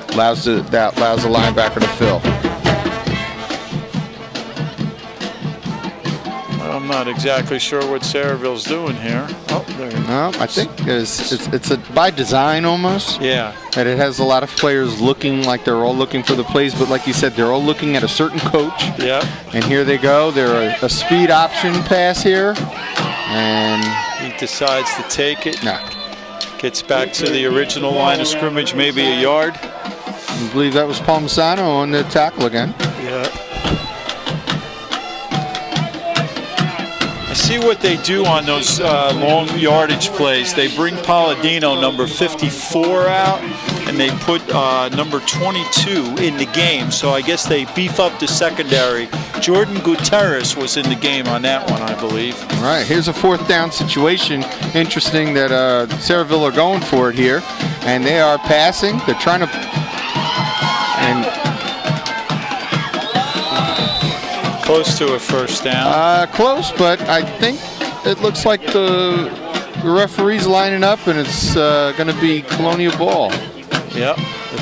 Allows the linebacker to fill. I'm not exactly sure what Sayreville's doing here. Oh, there. No, I think it's by design almost. Yeah. That it has a lot of players looking like they're all looking for the plays, but like you said, they're all looking at a certain coach. Yeah. And here they go. They're a speed option pass here. And he decides to take it. Nah. Gets back to the original line of scrimmage, maybe a yard. I believe that was Palmisano on the tackle again. Yeah. I see what they do on those long yardage plays. They bring Palladino, number 54, out, and they put number 22 in the game. So I guess they beef up the secondary. Jordan Gutierrez was in the game on that one, I believe. All right, here's a 4th down situation. Interesting that Sayreville are going for it here, and they are passing. They're trying to, and close to a first down. Close, but I think it looks like the referee's lining up, and it's going to be Colonia ball. Yep.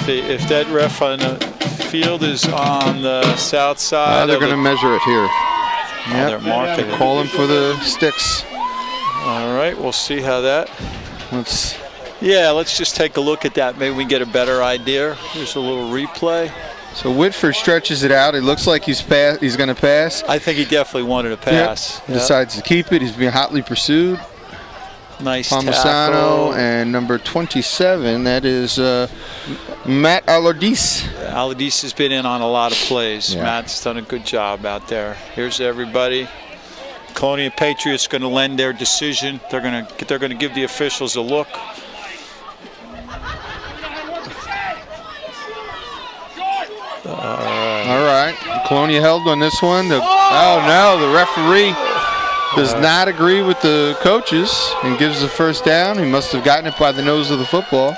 If that ref on the field is on the south side, they're going to measure it here. They're marking it. Calling for the sticks. All right, we'll see how that. Let's just take a look at that. Maybe we can get a better idea. Here's a little replay. So Whitford stretches it out. It looks like he's going to pass. I think he definitely wanted to pass. Yep. Decides to keep it. He's being hotly pursued. Nice Palmisano tackle. And number 27, that is Matt Alardis. Alardis has been in on a lot of plays. Yeah. Matt's done a good job out there. Here's everybody. Colonia Patriots going to lend their decision. They're going to give the officials a look. All right. Colonia held on this one. Oh, no. The referee does not agree with the coaches and gives the first down. He must have gotten it by the nose of the football.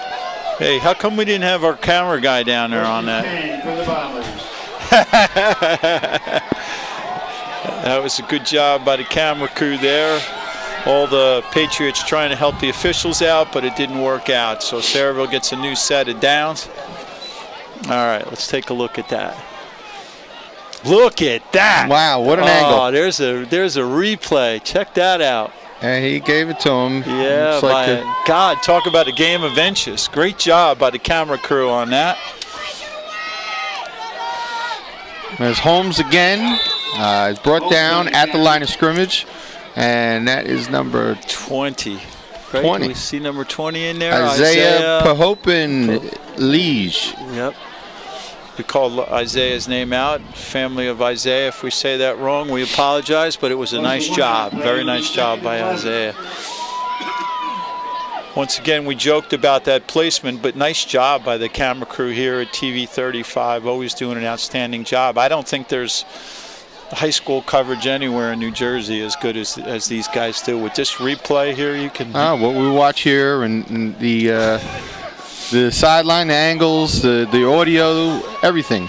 Hey, how come we didn't have our camera guy down there on that? That was a good job by the camera crew there. All the Patriots trying to help the officials out, but it didn't work out. So Sayreville gets a new set of downs. All right, let's take a look at that. Look at that! Wow, what an angle! Oh, there's a replay. Check that out. And he gave it to him. Yeah, God, talk about a game of inches. Great job by the camera crew on that. There's Holmes again. He's brought down at the line of scrimmage, and that is number 20. Right? 20. Can we see number 20 in there? Isaiah Pahopin Lige. Yep. We called Isaiah's name out. Family of Isaiah. If we say that wrong, we apologize, but it was a nice job. Very nice job by Isaiah. Once again, we joked about that placement, but nice job by the camera crew here at TV 35. Always doing an outstanding job. I don't think there's high school coverage anywhere in New Jersey as good as these guys do. With this replay here, you can... What we watch here and the sideline, the angles, the audio, everything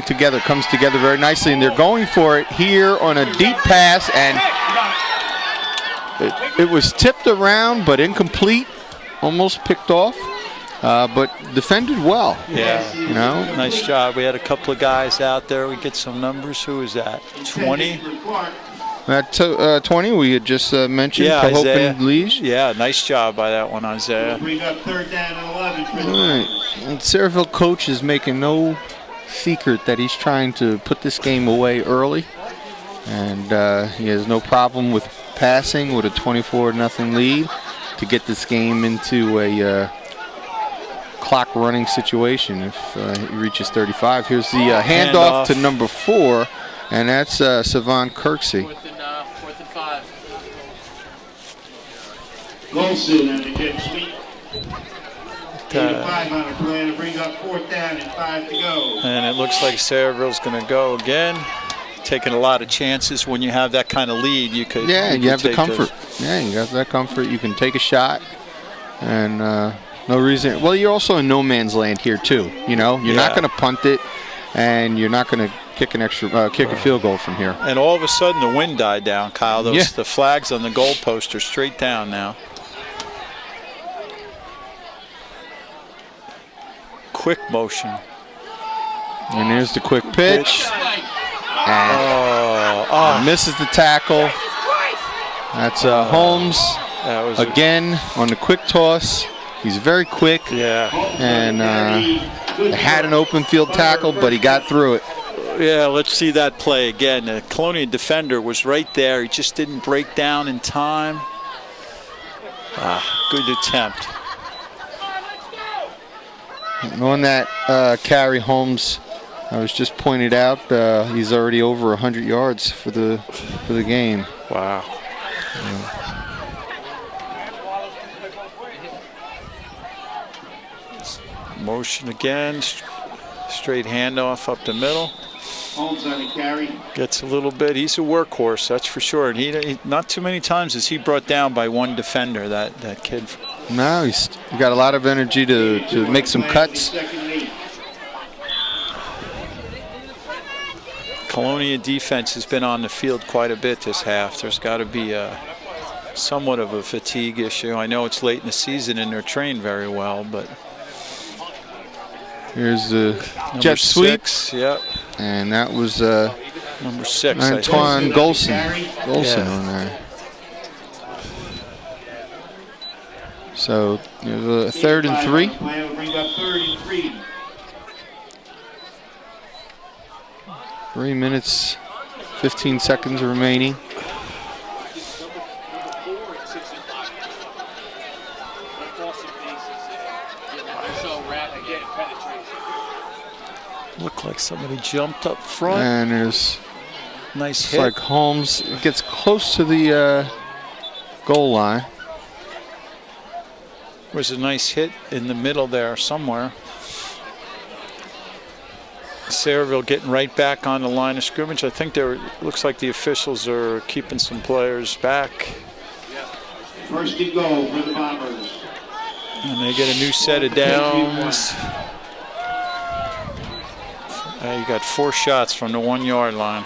together comes together very nicely, and they're going for it here on a deep pass, and it was tipped around but incomplete, almost picked off, but defended well. Yeah, you know, nice job. We had a couple of guys out there. We get some numbers. Who was that? 20. At 20, we had just mentioned. Yeah, Isaiah. Lige. Yeah, nice job by that one, Isaiah. Bring up 3rd down and 11 for the All right. And Sayreville coach is making no secret that he's trying to put this game away early, and he has no problem with passing with a 24-0 lead to get this game into a clock running situation if he reaches 35. Here's the handoff to number 4, and that's Savon Kirksey. 4th and 5. Golson and the jet sweep. Gain of 5 on the play to bring up 4th down and 5 to go. And it looks like Sayreville's going to go again. Taking a lot of chances when you have that kind of lead. You could. Yeah, you you have the take comfort. Yeah, you got that comfort. You can take a shot, and no reason. Well, you're also in no man's land here too. You know, you're not going to punt it, and you're not going to kick a field goal from here. And all of a sudden, the wind died down, Kyle. The flags on the goalpost are straight down now. Quick motion. And here's the quick pitch. And misses the tackle. That's Holmes That was again on the quick toss. He's very quick. Yeah. And had an open field tackle, but he got through it. Yeah, let's see that play again. The Colonia defender was right there. He just didn't break down in time. Good attempt. And on that carry, Holmes, I was just pointed out, he's already over 100 yards for the game. Wow. Motion again. Straight handoff up the middle. Holmes on the carry. Gets a little bit. He's a workhorse, that's for sure. And he not too many times is he brought down by one defender. That kid. No, he's got a lot of energy to make some cuts. Colonia defense has been on the field quite a bit this half. There's got to be somewhat of a fatigue issue. I know it's late in the season and they're trained very well, but. Here's the Number jet sweep. 6, yep. And that was Number 6. Antoine Golson on there. So there's a 3rd and 3. Plan will bring up 3rd and 3. 3 minutes, 15 seconds remaining. Looked like somebody jumped up front. And there's Nice hit. like Holmes gets close to the goal line. Was a nice hit in the middle there somewhere. Sayreville getting right back on the line of scrimmage. I think looks like the officials are keeping some players back. 1st and goal for the Bombers. And they get a new set of downs. You got 4 shots from the 1 yard line.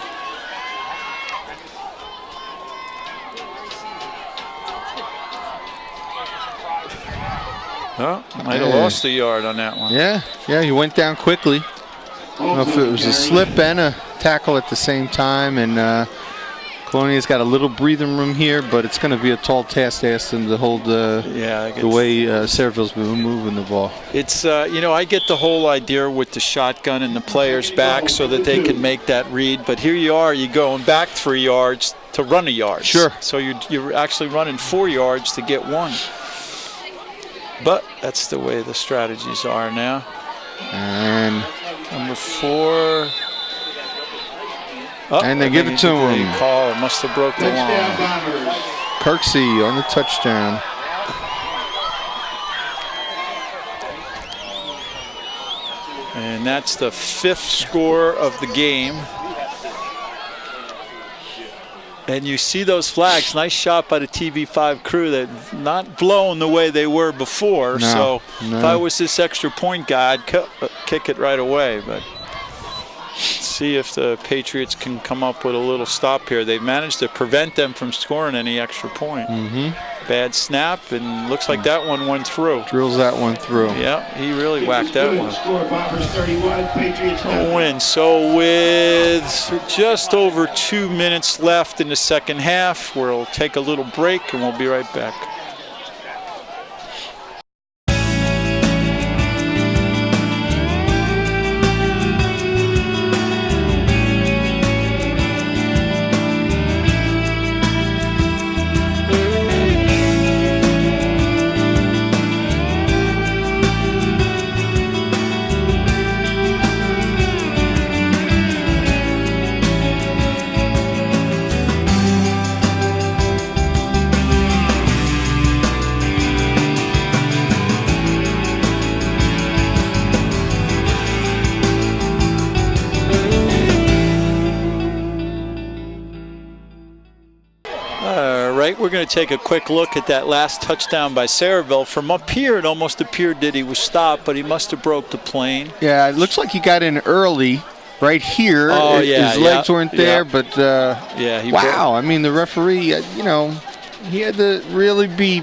Oh, might have lost a yard on that one. Yeah, he went down quickly. I don't know if it was a slip and a tackle at the same time, and Colonia's got a little breathing room here, but it's going to be a tall task to ask them to hold the way Sayreville's been moving the ball. It's I get the whole idea with the shotgun and the players back so that they can make that read, but here you are, you're going back 3 yards to run a yard. Sure. So you're actually running 4 yards to get 1. But that's the way the strategies are now. And number 4. And they give it to him. Call. It must have broke the line. Kirksey on the touchdown. And that's the 5th score of the game. And you see those flags. Nice shot by the TV5 crew. That not blown the way they were before. No, If I was this extra point guy, I'd kick it right away. But let's see if the Patriots can come up with a little stop here. They've managed to prevent them from scoring any extra point. Bad snap, and looks like that one went through. Drills that one through. Yeah, he really whacked that one. Score Bombers 31, Patriots A win. So with just over 2 minutes left in the second half, we'll take a little break and we'll be right back. All right, we're going to take a quick look at that last touchdown by Sayerville. From up here, it almost appeared that he was stopped, but he must have broke the plane. Yeah, it looks like he got in early right here. Oh, yeah, his legs weren't there, but yeah, wow. I mean, the referee, he had to really be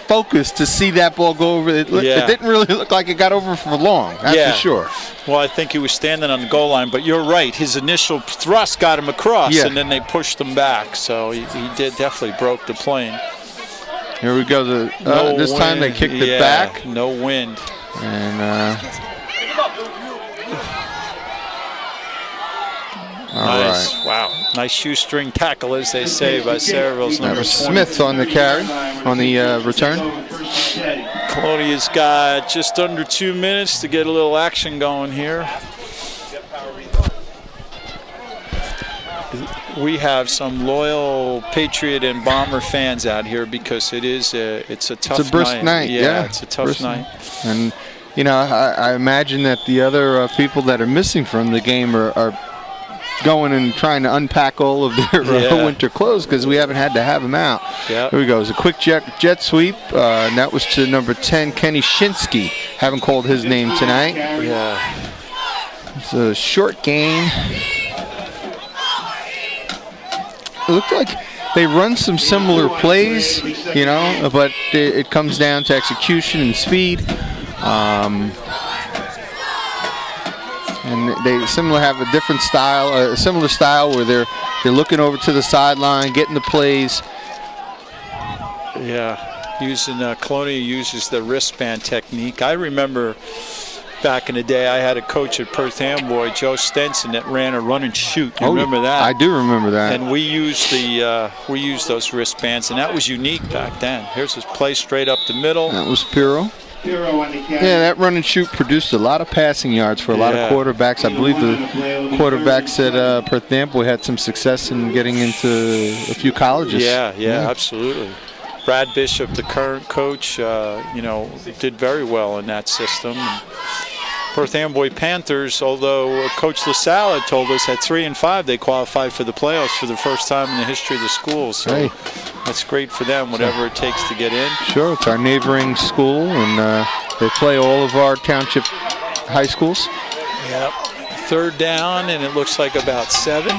focused to see that ball go over. It didn't really look like it got over for long, that's for sure. Well, I think he was standing on the goal line, but you're right. His initial thrust got him across, and then they pushed him back. So he did definitely broke the plane. Here we go. This time they kicked it back. No wind. And all nice. right. Wow. Nice shoestring tackle, as they say, by Sayreville's number 20. Smith on the carry, on the return. Colonia's got just under 2 minutes to get a little action going here. We have some loyal Patriot and Bomber fans out here because it's a tough night. It's a brisk night. Yeah, it's a tough night. And I imagine that the other people that are missing from the game are going and trying to unpack all of their winter clothes because we haven't had to have them out. Yep. Here we go. It's a quick jet sweep. And that was to number 10, Kenny Shinsky. Haven't called his name tonight. Yeah. It's a short gain. It looked like they run some similar plays, but it comes down to execution and speed. And they have a different style, a similar style where they're looking over to the sideline, getting the plays. Yeah, Colonia uses the wristband technique. I remember back in the day, I had a coach at Perth Amboy, Joe Stenson, that ran a run and shoot. You remember that? I do remember that. And we used those wristbands, and that was unique back then. Here's his play straight up the middle. That was Pirro. Yeah, that run and shoot produced a lot of passing yards for a lot of quarterbacks. I believe the quarterbacks at Perth Amboy had some success in getting into a few colleges. Yeah, absolutely. Brad Bishop, the current coach, did very well in that system. Perth Amboy Panthers, although Coach LaSalle had told us at 3-5 they qualified for the playoffs for the first time in the history of the school. So that's great for them, whatever it takes to get in. Sure, it's our neighboring school, and they play all of our township high schools. Yep. Third down, and it looks like about 7.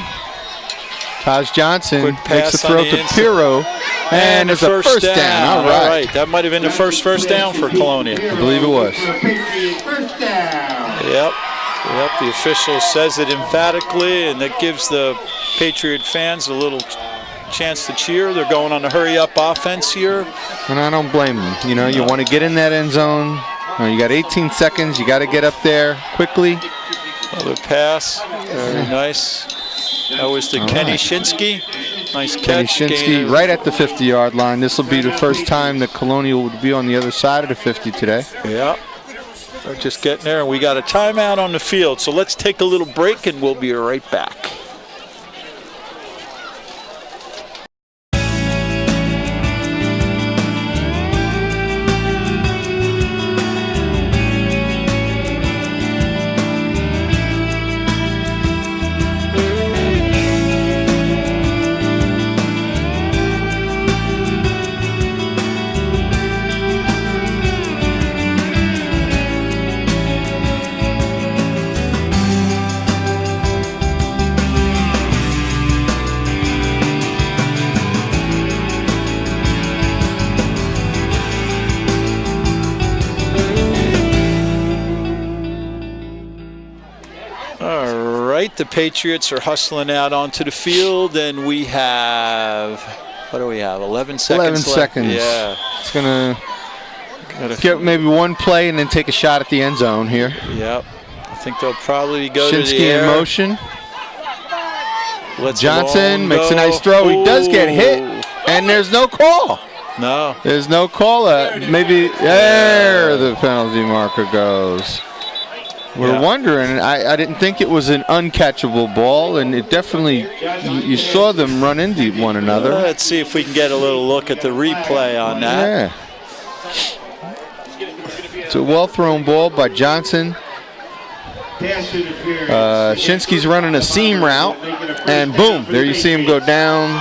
Taj Johnson makes the throw to Pirro, and it's a first down. All right. That might have been the first down for Colonia. I believe it was. Yep. The official says it emphatically, and that gives the Patriot fans a little chance to cheer. They're going on a hurry-up offense here. And I don't blame them. You want to get in that end zone. You got 18 seconds. You got to get up there quickly. Another pass. Very nice. That was to Kenny Shinsky. Nice catch. Kenny Shinsky right at the 50-yard line. This will be the first time that Colonial would be on the other side of the 50 today. Yeah. They're just getting there, and we got a timeout on the field. So let's take a little break, and we'll be right back. The Patriots are hustling out onto the field, and we have, 11 seconds 11 left. seconds. Yeah. It's going to get maybe one play and then take a shot at the end zone here. Yep. I think they'll probably go Shinsky to the air. in motion. Let's Johnson makes a nice throw. He does get hit, and there's no call. No. There's no call. Maybe there the penalty marker goes. We're wondering. I didn't think it was an uncatchable ball, and it definitely, you saw them run into one another. Let's see if we can get a little look at the replay on that. Yeah. It's a well-thrown ball by Johnson. Shinsky's running a seam route, and boom, there you see him go down.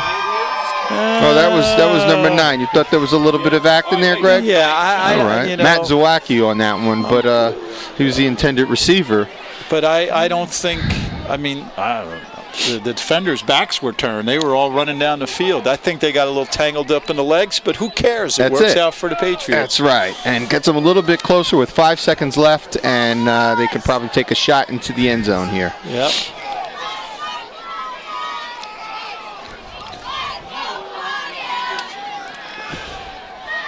Oh, that was number 9. You thought there was a little bit of acting there, Greg? Yeah, All right. you know, Matt Zawacki on that one, but he was the intended receiver. But I don't think. I mean, the defenders' backs were turned. They were all running down the field. I think they got a little tangled up in the legs, but who cares? It works out for the Patriots. That's right. And gets them a little bit closer with 5 seconds left, and they could probably take a shot into the end zone here. Yep.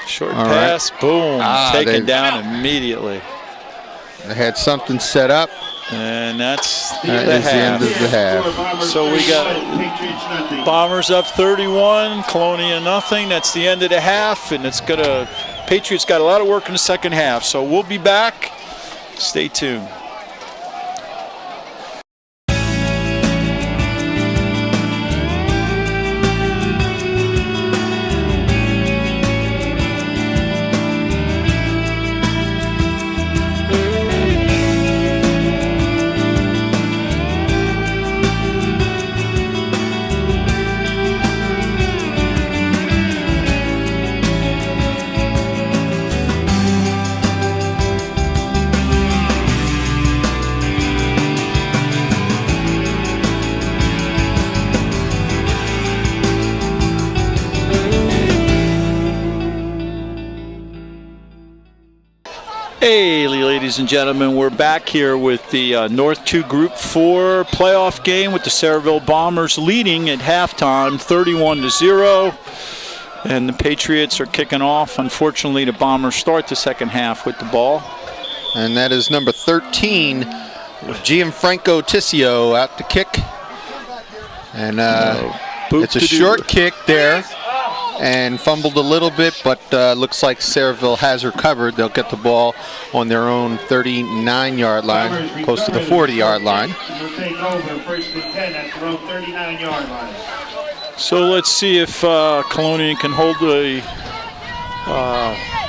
Short pass, boom, taken down immediately. They had something set up. And that's the end of the half. So we got Bombers up 31, Colonia nothing. That's the end of the half, and it's gonna. Patriots got a lot of work in the second half. So we'll be back. Stay tuned. Hey, ladies and gentlemen, we're back here with the North 2 Group 4 playoff game with the Sayreville Bombers leading at halftime 31-0. And the Patriots are kicking off. Unfortunately, the Bombers start the second half with the ball. And that is number 13, Gianfranco Tissio out to kick. And it's a short kick there. And fumbled a little bit, but looks like Sayreville has her covered. They'll get the ball on their own 39-yard line, close to the 40-yard line. We'll take over first and 10 at their own 39-yard line. So let's see if Colonia can hold the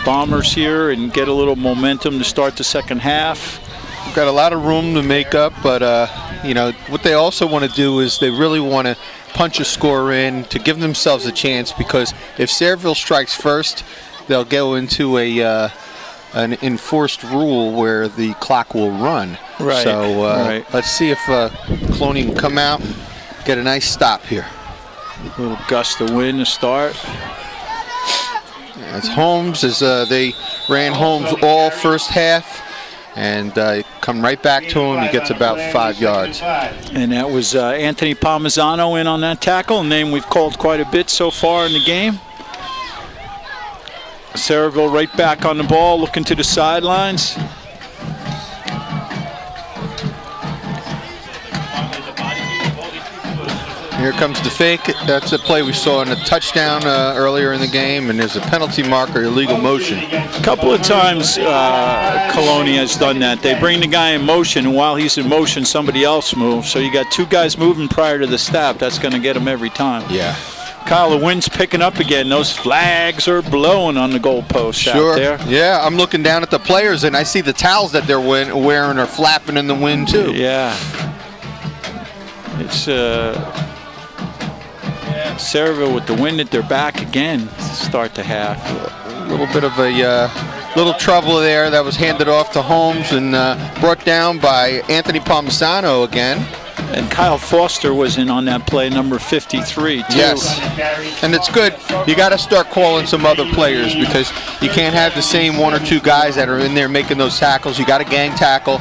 Bombers here and get a little momentum to start the second half. We've got a lot of room to make up, but you know what they also want to do is they really want to punch a score in to give themselves a chance, because if Sayreville strikes first, they'll go into an enforced rule where the clock will run. Right. So let's see if Colonia can come out, get a nice stop here. A little gust of wind to start. It's Holmes, as they ran Holmes all first half. And come right back to him. He gets about 5 yards. And that was Anthony Palmisano in on that tackle, a name we've called quite a bit so far in the game. Sayreville right back on the ball, looking to the sidelines. Here comes the fake. That's a play we saw in a touchdown earlier in the game, and there's a penalty marker, illegal motion. A couple of times Colonia has done that. They bring the guy in motion, and while he's in motion, somebody else moves. So you got 2 guys moving prior to the snap. That's going to get him every time. Yeah. Kyle, the wind's picking up again. Those flags are blowing on the goalposts out there. Yeah, I'm looking down at the players, and I see the towels that they're wearing are flapping in the wind, too. Yeah. It's Sayreville with the wind at their back again to start the half. A little bit of a little trouble there. That was handed off to Holmes and brought down by Anthony Palmisano again. And Kyle Foster was in on that play, number 53, too. Yes, and it's good. You got to start calling some other players, because you can't have the same 1 or 2 guys that are in there making those tackles. You got to gang tackle.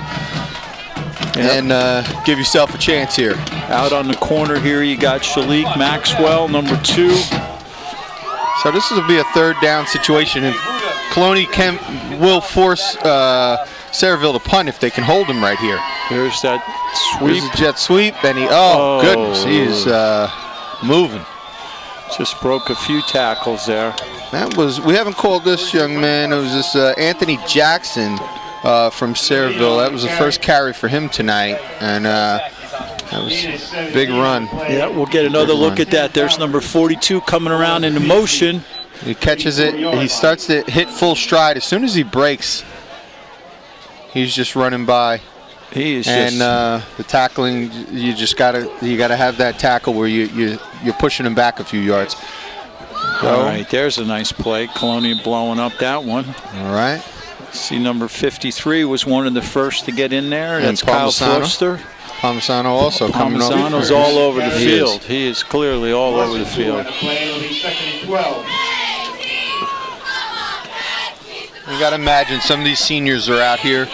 Yep. And give yourself a chance here. Out on the corner here, you got Shalik Maxwell, number 2. So this will be a 3rd down situation, and Colonia will force Sayreville to punt if they can hold him right here. There's that sweep. There's a jet sweep, and goodness, he's moving. Just broke a few tackles there. We haven't called this young man. It was this Anthony Jackson. From Sayreville. That was the first carry for him tonight, and that was a big run. Yeah, we'll get another look at that. There's number 42 coming around into motion. He catches it. He starts to hit full stride. As soon as he breaks, he's just running by. He is the tackling, you gotta have that tackle where you're pushing him back a few yards. All right, there's a nice play. Colonia blowing up that one. All right. See, number 53 was one of the first to get in there. And That's Kyle Palmisano. Forster. Palmisano also coming up. Palmisano's all over the He field. is. He is clearly all over the field. Play will be 2nd and 12. You got to imagine some of these seniors are out here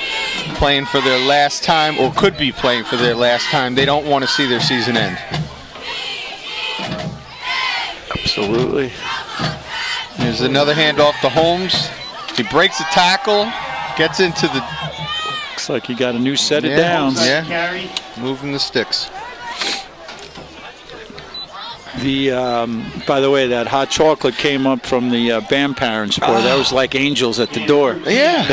playing for their last time, or could be playing for their last time. They don't want to see their season end. Absolutely. There's another handoff to Holmes. He breaks the tackle, gets into the Looks like he got a new set of downs. Yeah. Carry. moving the sticks. The by the way, that hot chocolate came up from the band parents. Boy, that was like angels at the door. Yeah,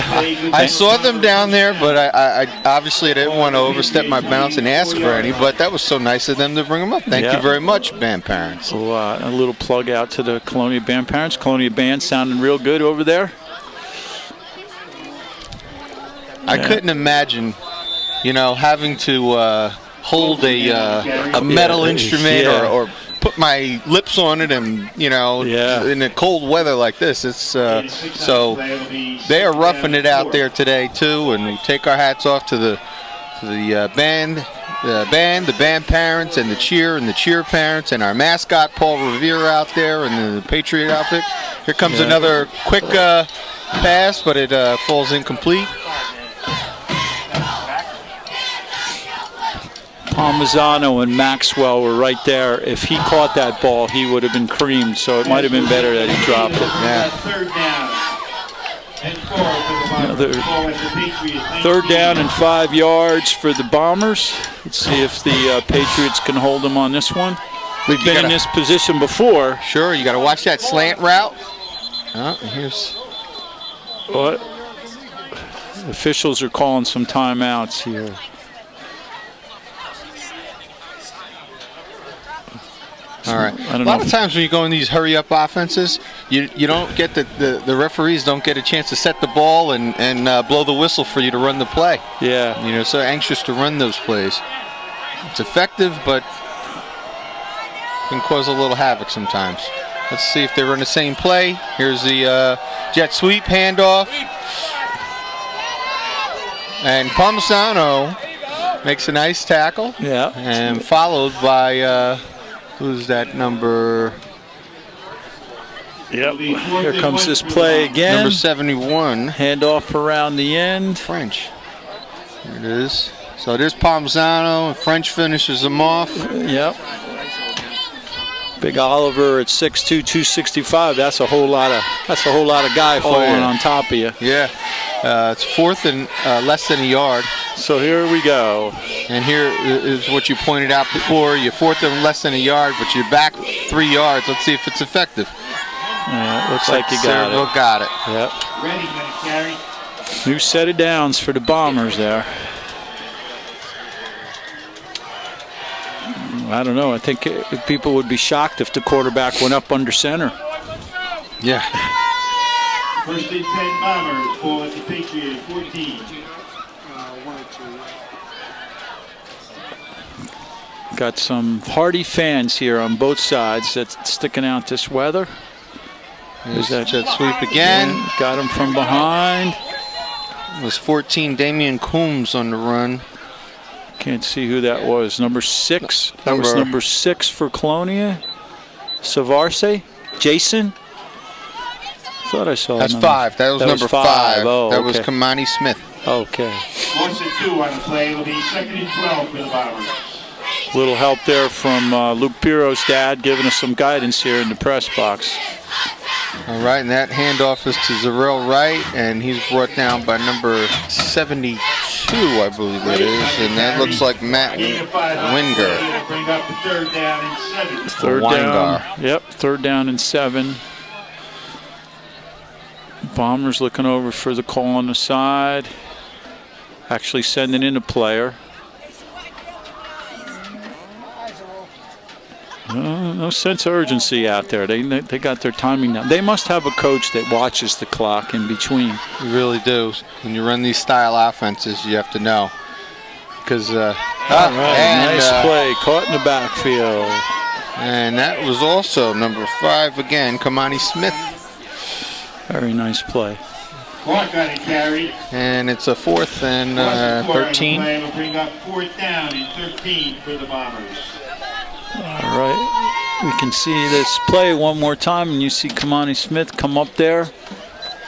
I saw them down there, but I obviously didn't want to overstep my bounds and ask for any. But that was so nice of them to bring them up. Thank you very much, band parents. So, a little plug out to the Colonia band parents. Colonia band sounding real good over there. I couldn't imagine, having to hold a metal instrument or put my lips on it, and in a cold weather like this. It's so they are roughing it out there today too, and we take our hats off to the band, the band parents, and the cheer parents, and our mascot Paul Revere out there, and the Patriot outfit. Here comes another quick pass, but it falls incomplete. Palmisano and Maxwell were right there. If he caught that ball, he would have been creamed, so it might have been better that he dropped it. Yeah. Third down and 5 yards for the Bombers. Let's see if the Patriots can hold them on this one. We've been in this position before. Sure, you got to watch that slant route. Here's what? Officials are calling some timeouts here. All right. A lot of times when you go in these hurry-up offenses, you don't get the referees don't get a chance to set the ball and blow the whistle for you to run the play. Yeah. So anxious to run those plays. It's effective, but can cause a little havoc sometimes. Let's see if they run the same play. Here's the jet sweep handoff, and Palmisano makes a nice tackle. Yeah. And followed by. Who's that number? Yep. Here comes this play again. Number 71. Handoff around the end. French. Here it is. So there's Palmisano. French finishes them off. Yep. Big Oliver at 6'2", 265. That's a whole lot of guy falling on top of you. Yeah. It's fourth and less than a yard. So here we go. And here is what you pointed out before. You're fourth and less than a yard, but you're back 3 yards. Let's see if it's effective. Yeah, it looks like you got Sayreville it. got it. Yep. Ready, carry. New set of downs for the Bombers there. I don't know. I think people would be shocked if the quarterback went up under center. Yeah. First and 10 Bombers, ball at the Patriot 14. Got some hardy fans here on both sides that's sticking out this weather. There's that jet sweep again. Got him from behind. It was 14, Damian Coombs on the run. Can't see who that was. Number 6. That was number 6 for Colonia. Savarse? Jason? Thought I saw. That's 5. That was number 5. Oh, that was Kamani Smith. Okay. 4th and 2 on the play. It'll be 2nd and 12 for the Bombers. Little help there from Luke Piro's dad, giving us some guidance here in the press box. All right, and that handoff is to Zarrell Wright, and he's brought down by number 72, I believe it is, and that looks like Matt Winger. Bring up the third down and 7. Third down. Yep, third down and 7. Bombers looking over for the call on the side. Actually sending in a player. No sense of urgency out there. They got their timing down. They must have a coach that watches the clock in between. You really do. When you run these style offenses, you have to know. Because nice play, caught in the backfield. And that was also number 5 again, Kamani Smith. Very nice play. Clark got it carried. And it's a 4th and 13. Will bring up 4th down and 13 for the Bombers. All right. We can see this play one more time, and you see Kamani Smith come up there.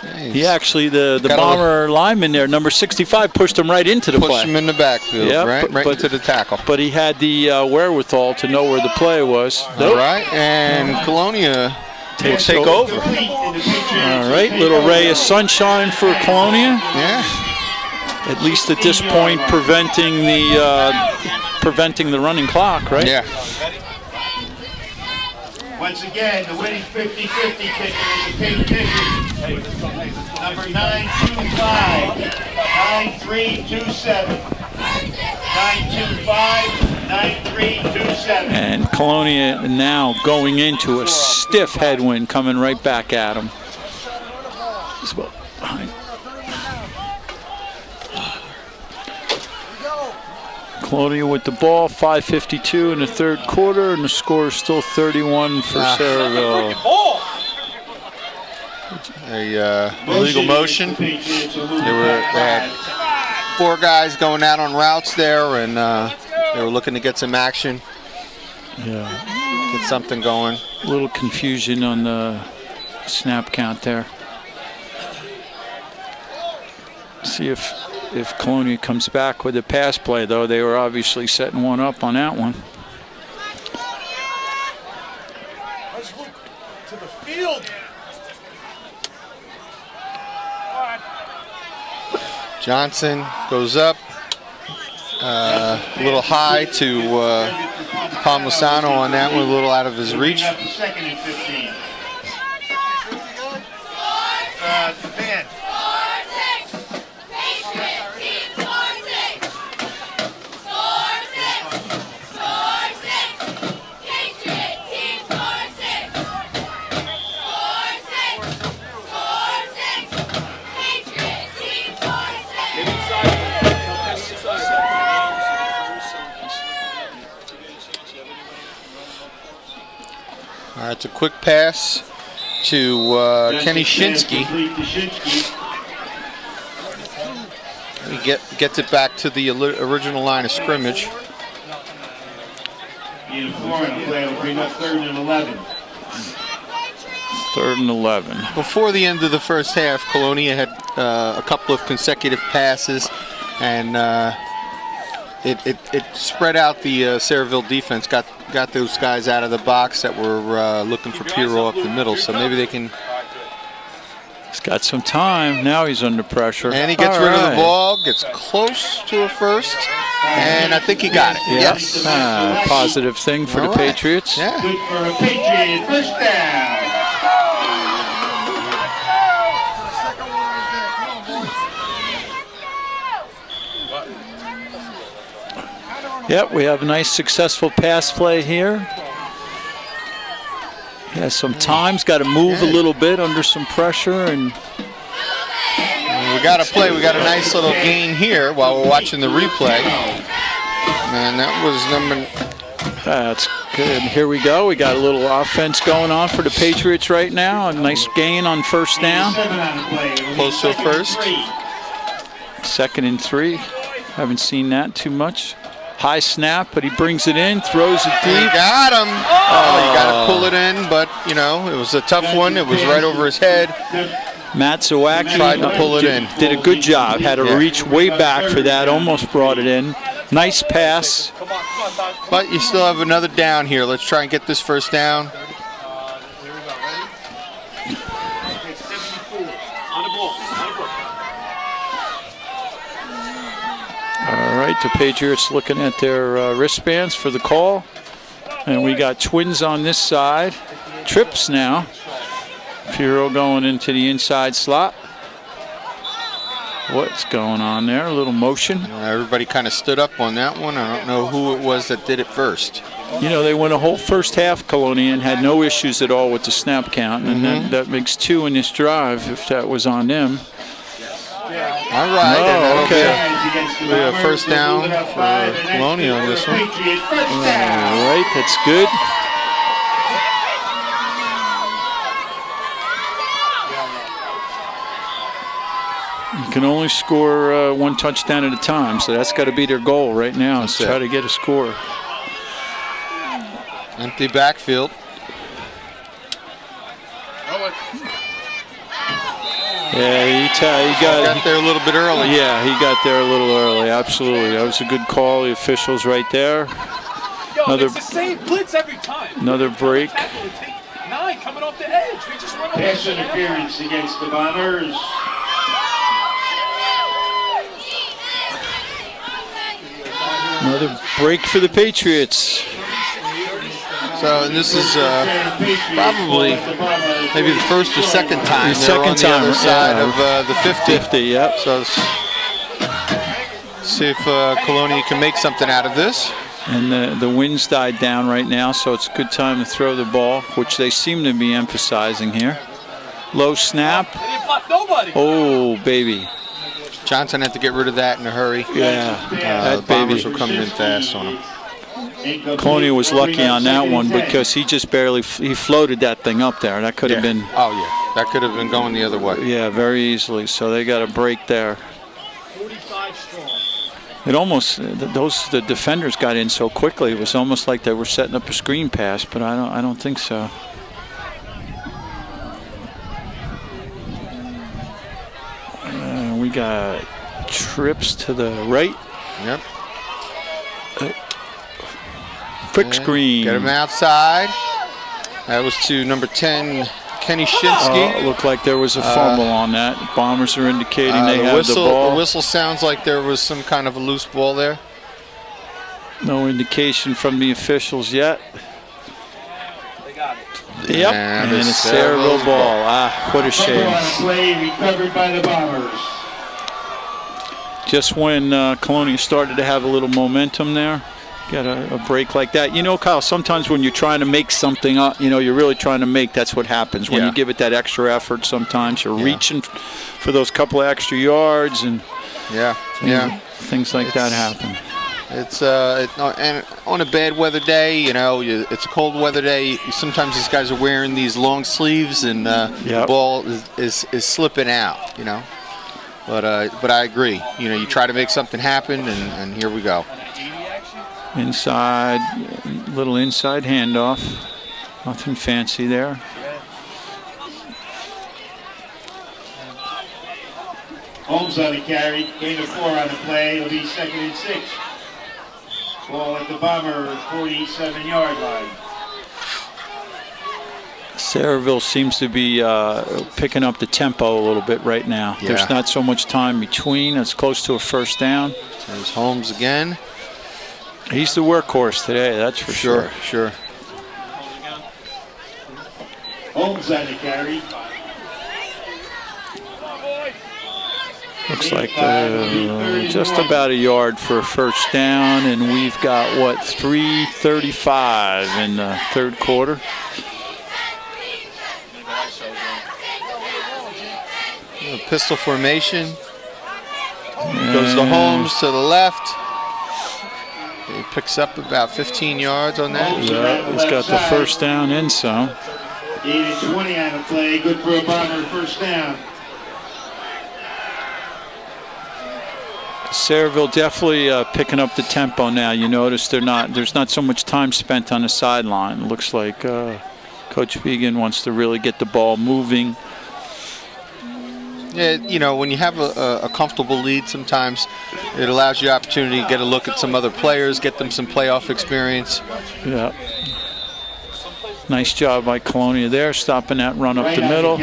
Nice. He actually, the Bomber lineman there, number 65, pushed him right into the play. Pushed him in the backfield, Yeah, right into the tackle. But he had the wherewithal to know where the play was. All right, and Colonia will take over. All right, little ray of sunshine for Colonia. Yeah. At least at this point, preventing the running clock, right? Yeah. Once again, the winning 50-50 kicker is the pink kicker. Number 925, 9327. 925, 9327. And Colonia now going into a stiff headwind coming right back at him. It's about behind. Colonia with the ball, 5:52 in the third quarter, and the score is still 31 for Sayreville. Illegal motion. They had 4 guys going out on routes there, and they were looking to get some action. Yeah. Get something going. A little confusion on the snap count there. See if Colonia comes back with a pass play, though. They were obviously setting one up on that one. To the field. Johnson goes up a little high to Palmisano on that one, a little out of his reach. Second and 15. The band. All right, it's a quick pass to Kenny Shinsky. He gets it back to the original line of scrimmage. In Florida, play will bring up 3rd and 11. 3rd and 11. Before the end of the first half, Colonia had a couple of consecutive passes, and it spread out the Sayreville defense, got those guys out of the box that were looking for Piero up the middle, so maybe they can. He's got some time. Now he's under pressure. And he gets rid of the ball, gets close to a first, and I think he got it. Yeah. Yes. Positive thing for the Patriots. Yeah. Good for a Patriot first down. Yep, we have a nice successful pass play here. He has some time. He's got to move a little bit under some pressure. And we got a play. We got a nice little gain here while we're watching the replay. And that was number. That's good. Here we go. We got a little offense going on for the Patriots right now. A nice gain on first down. Close to a first. 2nd and 3. Haven't seen that too much. High snap, but he brings it in, throws it deep. He got him. Oh, you got to pull it in, but, you know, it was a tough one. It was right over his head. Matt Zawacki tried to pull it in. Did a good job. Had to reach way back for that. Almost brought it in. Nice pass. But you still have another down here. Let's try and get this first down. All right, the Patriots looking at their wristbands for the call. And we got twins on this side. Trips now. Piero going into the inside slot. What's going on there? A little motion. Everybody kind of stood up on that one. I don't know who it was that did it first. You know, they went a whole first half, Colonia, and had no issues at all with the snap count. And that makes 2 in this drive if that was on them. All right. Oh, okay. We have first down for Colonia on this one. All right, that's good. Can only score one touchdown at a time, so that's got to be their goal right now, is try to get a score. Empty backfield. Yeah, he got there a little bit early. Yeah, he got there a little early. Absolutely, that was a good call. The officials right there. Yo, it's the same blitz every time. Another break. Nine coming off the edge. We just run Pass interference against the Bombers. Another break for the Patriots. So and this is probably maybe the first or second time they're on the other side of the 50. 50, yep. So see if Colonia can make something out of this. And the wind's died down right now, so it's a good time to throw the ball, which they seem to be emphasizing here. Low snap. They didn't block nobody. Oh, baby. Johnson had to get rid of that in a hurry. Yeah, the Bombers were coming in fast on him. Colonia was lucky on that one because he just barely he floated that thing up there. That could have been. Oh yeah, that could have been going the other way. Yeah, very easily. So they got a break there. 45 strong. It almost the defenders got in so quickly. It was almost like they were setting up a screen pass, but I don't think so. We got trips to the right. Yep. Quick screen. Get him outside. That was to number 10, Kenny Shinsky. Looked like there was a fumble on that. Bombers are indicating they have the ball. The whistle sounds like there was some kind of a loose ball there. No indication from the officials yet. They got it. Yep, and a Sayreville ball. Ah, what a shame. Play recovered by the Bombers. Just when Colonia started to have a little momentum there, got a break like that. You know, Kyle, sometimes when you're trying to make something up, you know, you're really trying to make, that's what happens. When you give it that extra effort, sometimes you're reaching for those couple of extra yards and things like that happen. It's and on a bad weather day, you know, it's a cold weather day. Sometimes these guys are wearing these long sleeves, and the ball is slipping out, you know. But I agree. You know, you try to make something happen, and here we go. Inside, little inside handoff. Nothing fancy there. Holmes on the carry, gain of 4 on the play. It'll be 2nd and 6. Ball at the Bomber 47-yard line. Sayreville seems to be picking up the tempo a little bit right now. Yeah. There's not so much time between. It's close to a first down. There's Holmes again. He's the workhorse today, that's for sure. Sure. Holmes on the carry. Looks like just about a yard for a first down, and we've got, what, 3:35 in the third quarter. Pistol formation. Goes to Holmes to the left. He picks up about 15 yards on that. Yeah, he's got the first down and some. Gain of 20 on the play. Good for a Bomber first down. Sayreville definitely picking up the tempo now. You notice there's not so much time spent on the sideline. It looks like Coach Vegan wants to really get the ball moving. Yeah, you know, when you have a comfortable lead, sometimes it allows you the opportunity to get a look at some other players, get them some playoff experience. Yeah. Nice job by Colonia there, stopping that run up the middle.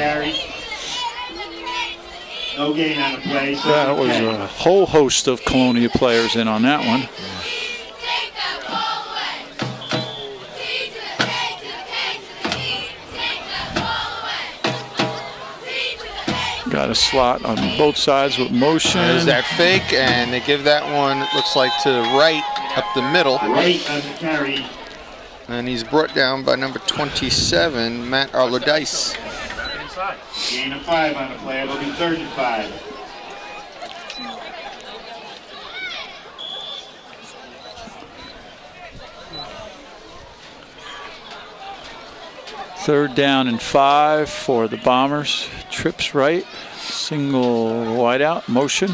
No gain on the play. That was a whole host of Colonia players in on that one. Got a slot on both sides with motion. There's that fake, and they give that one, it looks like, to right up the middle. Right on the carry. And he's brought down by number 27, Matt Arlodice. Gain of 5 on the play. It'll be 3rd and 5. 3rd down and 5 for the Bombers. Trips right, single wideout, motion.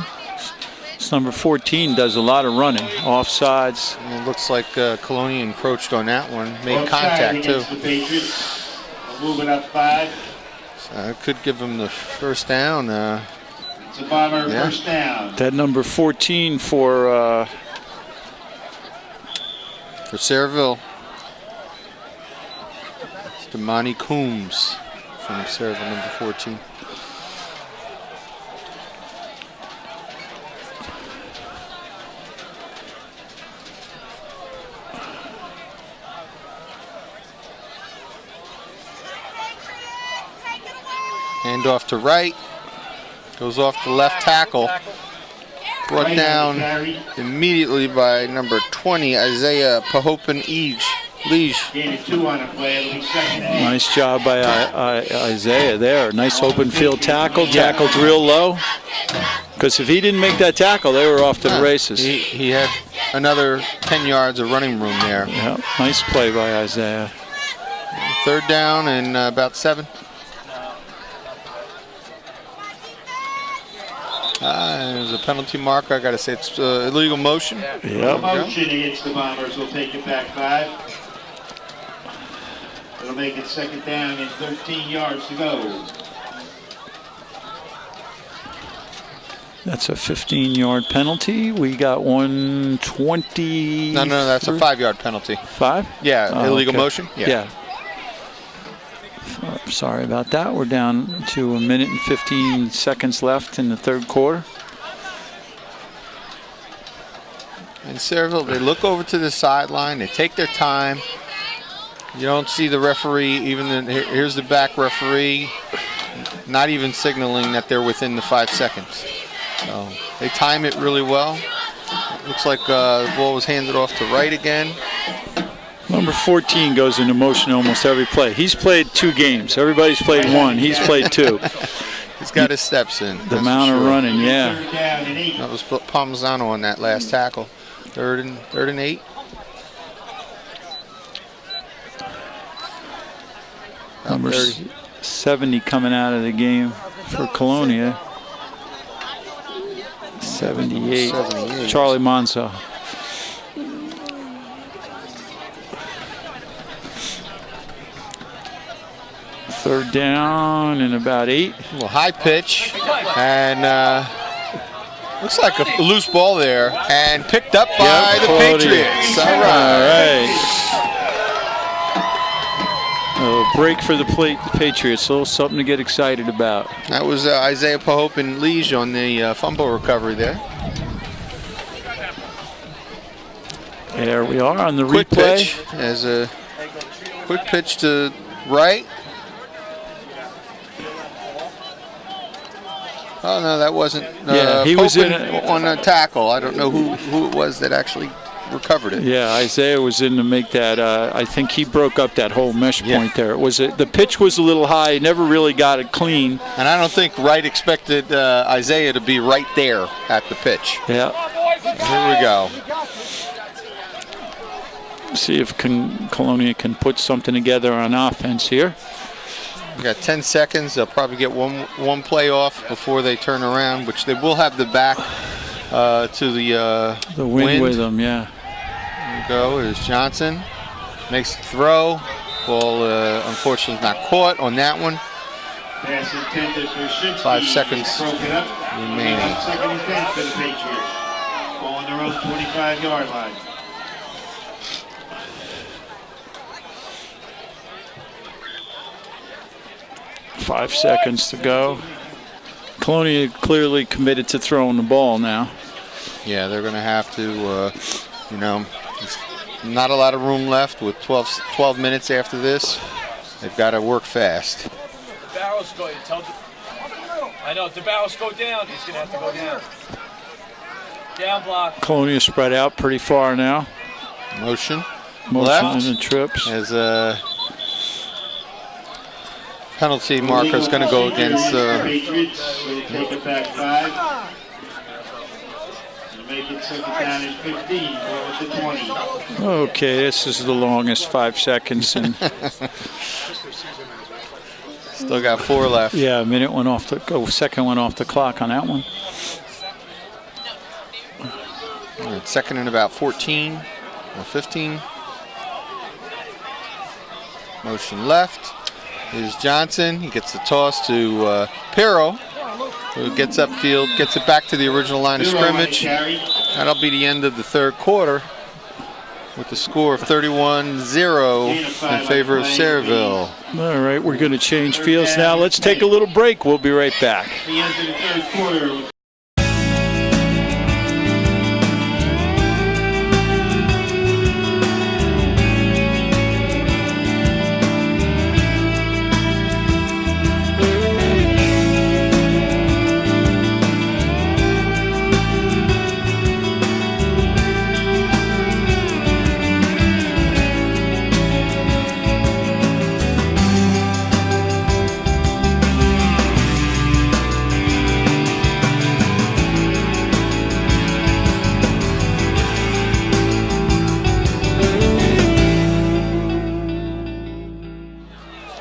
This number 14 does a lot of running, offsides. And it looks like Colonia encroached on that one, made Offside contact too. against the Patriots. Moving up 5. So I could give them the first down. It's a Bomber first down. That number 14 for Sayreville. It's Damani Coombs from Sayreville, number 14. Hand off to right. Goes off the left tackle. Brought down immediately by number 20, Isaiah Liege. Gain of 2 on a play. It'll be second down. nice job by Isaiah there. Nice open field tackle. Tackled real low. Because if he didn't make that tackle, they were off to the races. He had another 10 yards of running room there. Yeah, nice play by Isaiah. 3rd down and about 7. There's a penalty marker. I got to say it's illegal motion. Yep. Motion against the Bombers will take it back 5. It'll make it 2nd down and 13 yards to go. That's a 15-yard penalty. We got 120. No, that's a 5-yard penalty. 5? Yeah, illegal okay. motion. Yeah. Sorry about that. We're down to 1 minute and 15 seconds left in the 3rd quarter. And Sayreville, they look over to the sideline. They take their time. You don't see the referee. Here's the back referee, not even signaling that they're within the 5 seconds. So they time it really well. Looks like the ball was handed off to right again. Number 14 goes into motion almost every play. He's played 2 games. Everybody's played 1. He's played 2. He's got his steps in. The amount of running, yeah. That was Palmisano on that last tackle. 3rd and 8. Number 70 coming out of the game for Colonia. 78. Charlie Monza. Third down and about 8. A little high pitch, and looks like a loose ball there, and picked up by the Patriots. All right. A break for the Patriots. A little something to get excited about. That was Isaiah Liege on the fumble recovery there. There we are on the Quick replay. pitch, as a quick pitch to right. Oh no, that wasn't. Yeah, he was in on a tackle. I don't know who it was that actually recovered it. Yeah, Isaiah was in to make that. I think he broke up that whole mesh point there. The pitch was a little high. Never really got it clean. And I don't think Wright expected Isaiah to be right there at the pitch. Yeah. Here we go. See if Colonia can put something together on offense here. We got 10 seconds. They'll probably get one play off before they turn around, which they will have the back to the wind with them, yeah. There we go. Here's Johnson. Makes the throw. Ball, unfortunately, is not caught on that one. Pass intended for Shinsky. 5 seconds remaining. 2nd and 10 for the Patriots. Ball on their own 25-yard line. Five seconds to go. Colonia clearly committed to throwing the ball now. Yeah, they're going to have to, there's not a lot of room left with 12 minutes after this. They've got to work fast. The barrels go, I know, if the barrels go down, he's going to have to go down. Down block. Colonia spread out pretty far now. Motion left and the trips. As a penalty marker is going to go against Patriots. Take it back 5. make it second down and 15. Ball at the 20. Okay, this is the longest 5 seconds. And Still got 4 left. yeah, a minute went off second went off the clock on that one. All right, second and about 14 or 15. Motion left. Here's Johnson. He gets the toss to Pirro, who gets upfield, gets it back to the original line of scrimmage. That'll be the end of the third quarter with the score of 31-0 in favor of Sayerville. All right, we're going to change fields now. Let's take a little break. We'll be right back. The end of the third quarter.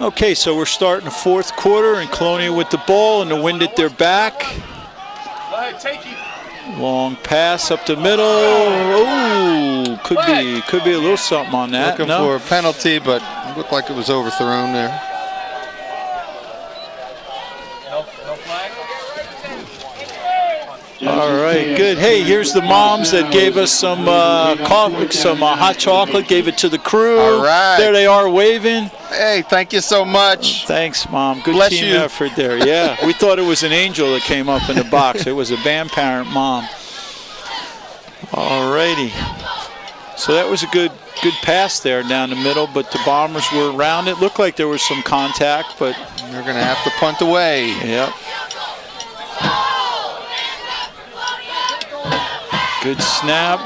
Okay, so we're starting the fourth quarter, and Colonia with the ball and the wind at their back. Go ahead, take it. Long pass up the middle. Oh, could be a little something on that. Looking for a penalty, but it looked like it was overthrown there. No flag. All right, good. Hey, here's the moms that gave us some coffee, some hot chocolate, gave it to the crew. All right. There they are waving. Hey, thank you so much. Thanks, Mom. Good Bless team you. effort there. Yeah, we thought it was an angel that came up in the box. It was a band parent mom. All righty. So that was a good pass there down the middle, but the Bombers were around it. Looked like there was some contact, but They're going to have to punt away. yep. Good snap.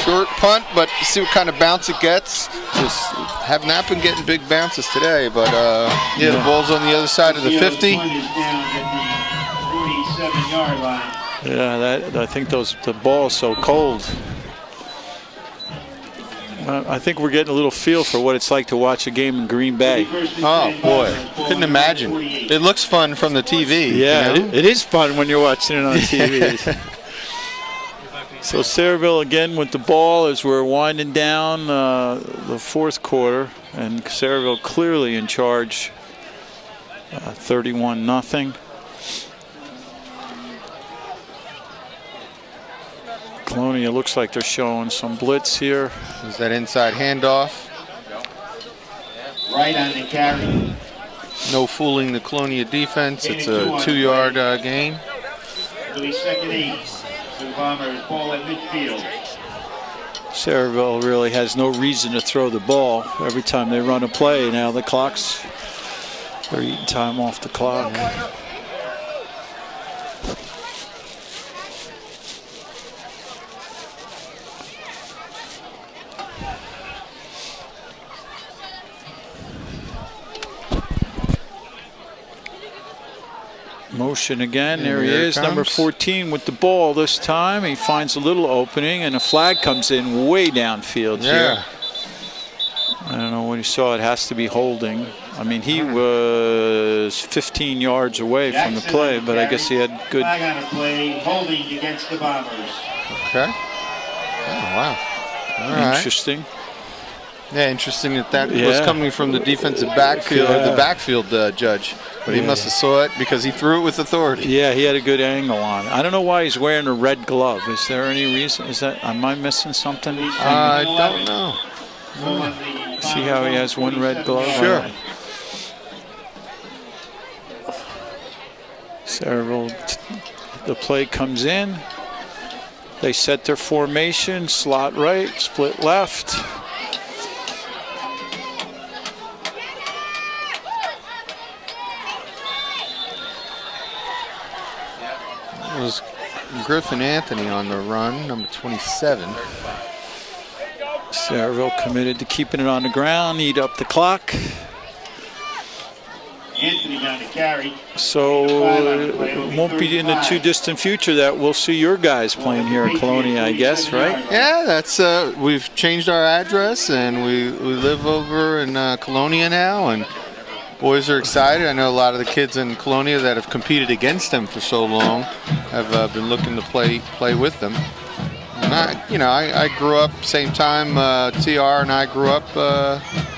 Short punt, but see what kind of bounce it gets. Just have not been getting big bounces today, but yeah, the ball's on the other side of the 50. Punt is down at the 47-yard line. Yeah, I think the ball is so cold. I think we're getting a little feel for what it's like to watch a game in Green Bay. Oh boy, couldn't imagine. It looks fun from the TV. Yeah, you know? it is fun when you're watching it on TV. So Sayreville again with the ball as we're winding down the fourth quarter, and Sayreville clearly in charge, 31-0. Colonia looks like they're showing some blitz here. There's that inside handoff. Right on the carry. No fooling the Colonia defense. It's a 2-yard gain. It'll be second 8. So the Bombers ball at midfield. Sayreville really has no reason to throw the ball every time they run a play. Now they're eating time off the clock. Motion again. There he is, number 14 with the ball this time. He finds a little opening, and a flag comes in way downfield here. I don't know what he saw. It has to be holding. I mean, he was 15 yards away from the play, but I guess he had good. Flag on the play, holding against the Bombers. Okay. Oh, wow. All right. Interesting. Yeah, interesting that was coming from the defensive backfield, or the backfield judge. But he must have saw it because he threw it with authority. Yeah, he had a good angle on it. I don't know why he's wearing a red glove. Is there any reason? Am I missing something? I don't know. See how he has one red glove? Sure. Sayreville, the play comes in. They set their formation, slot right, split left. It was Griffin Anthony on the run, number 27. Sayreville committed to keeping it on the ground, eat up the clock. Anthony down to carry. So it won't be in the too distant future that we'll see your guys playing here at Colonia, I guess, right? Yeah, that's we've changed our address and we live over in Colonia now, and boys are excited. I know a lot of the kids in Colonia that have competed against them for so long have been looking to play with them. And I grew up same time. TR and I grew up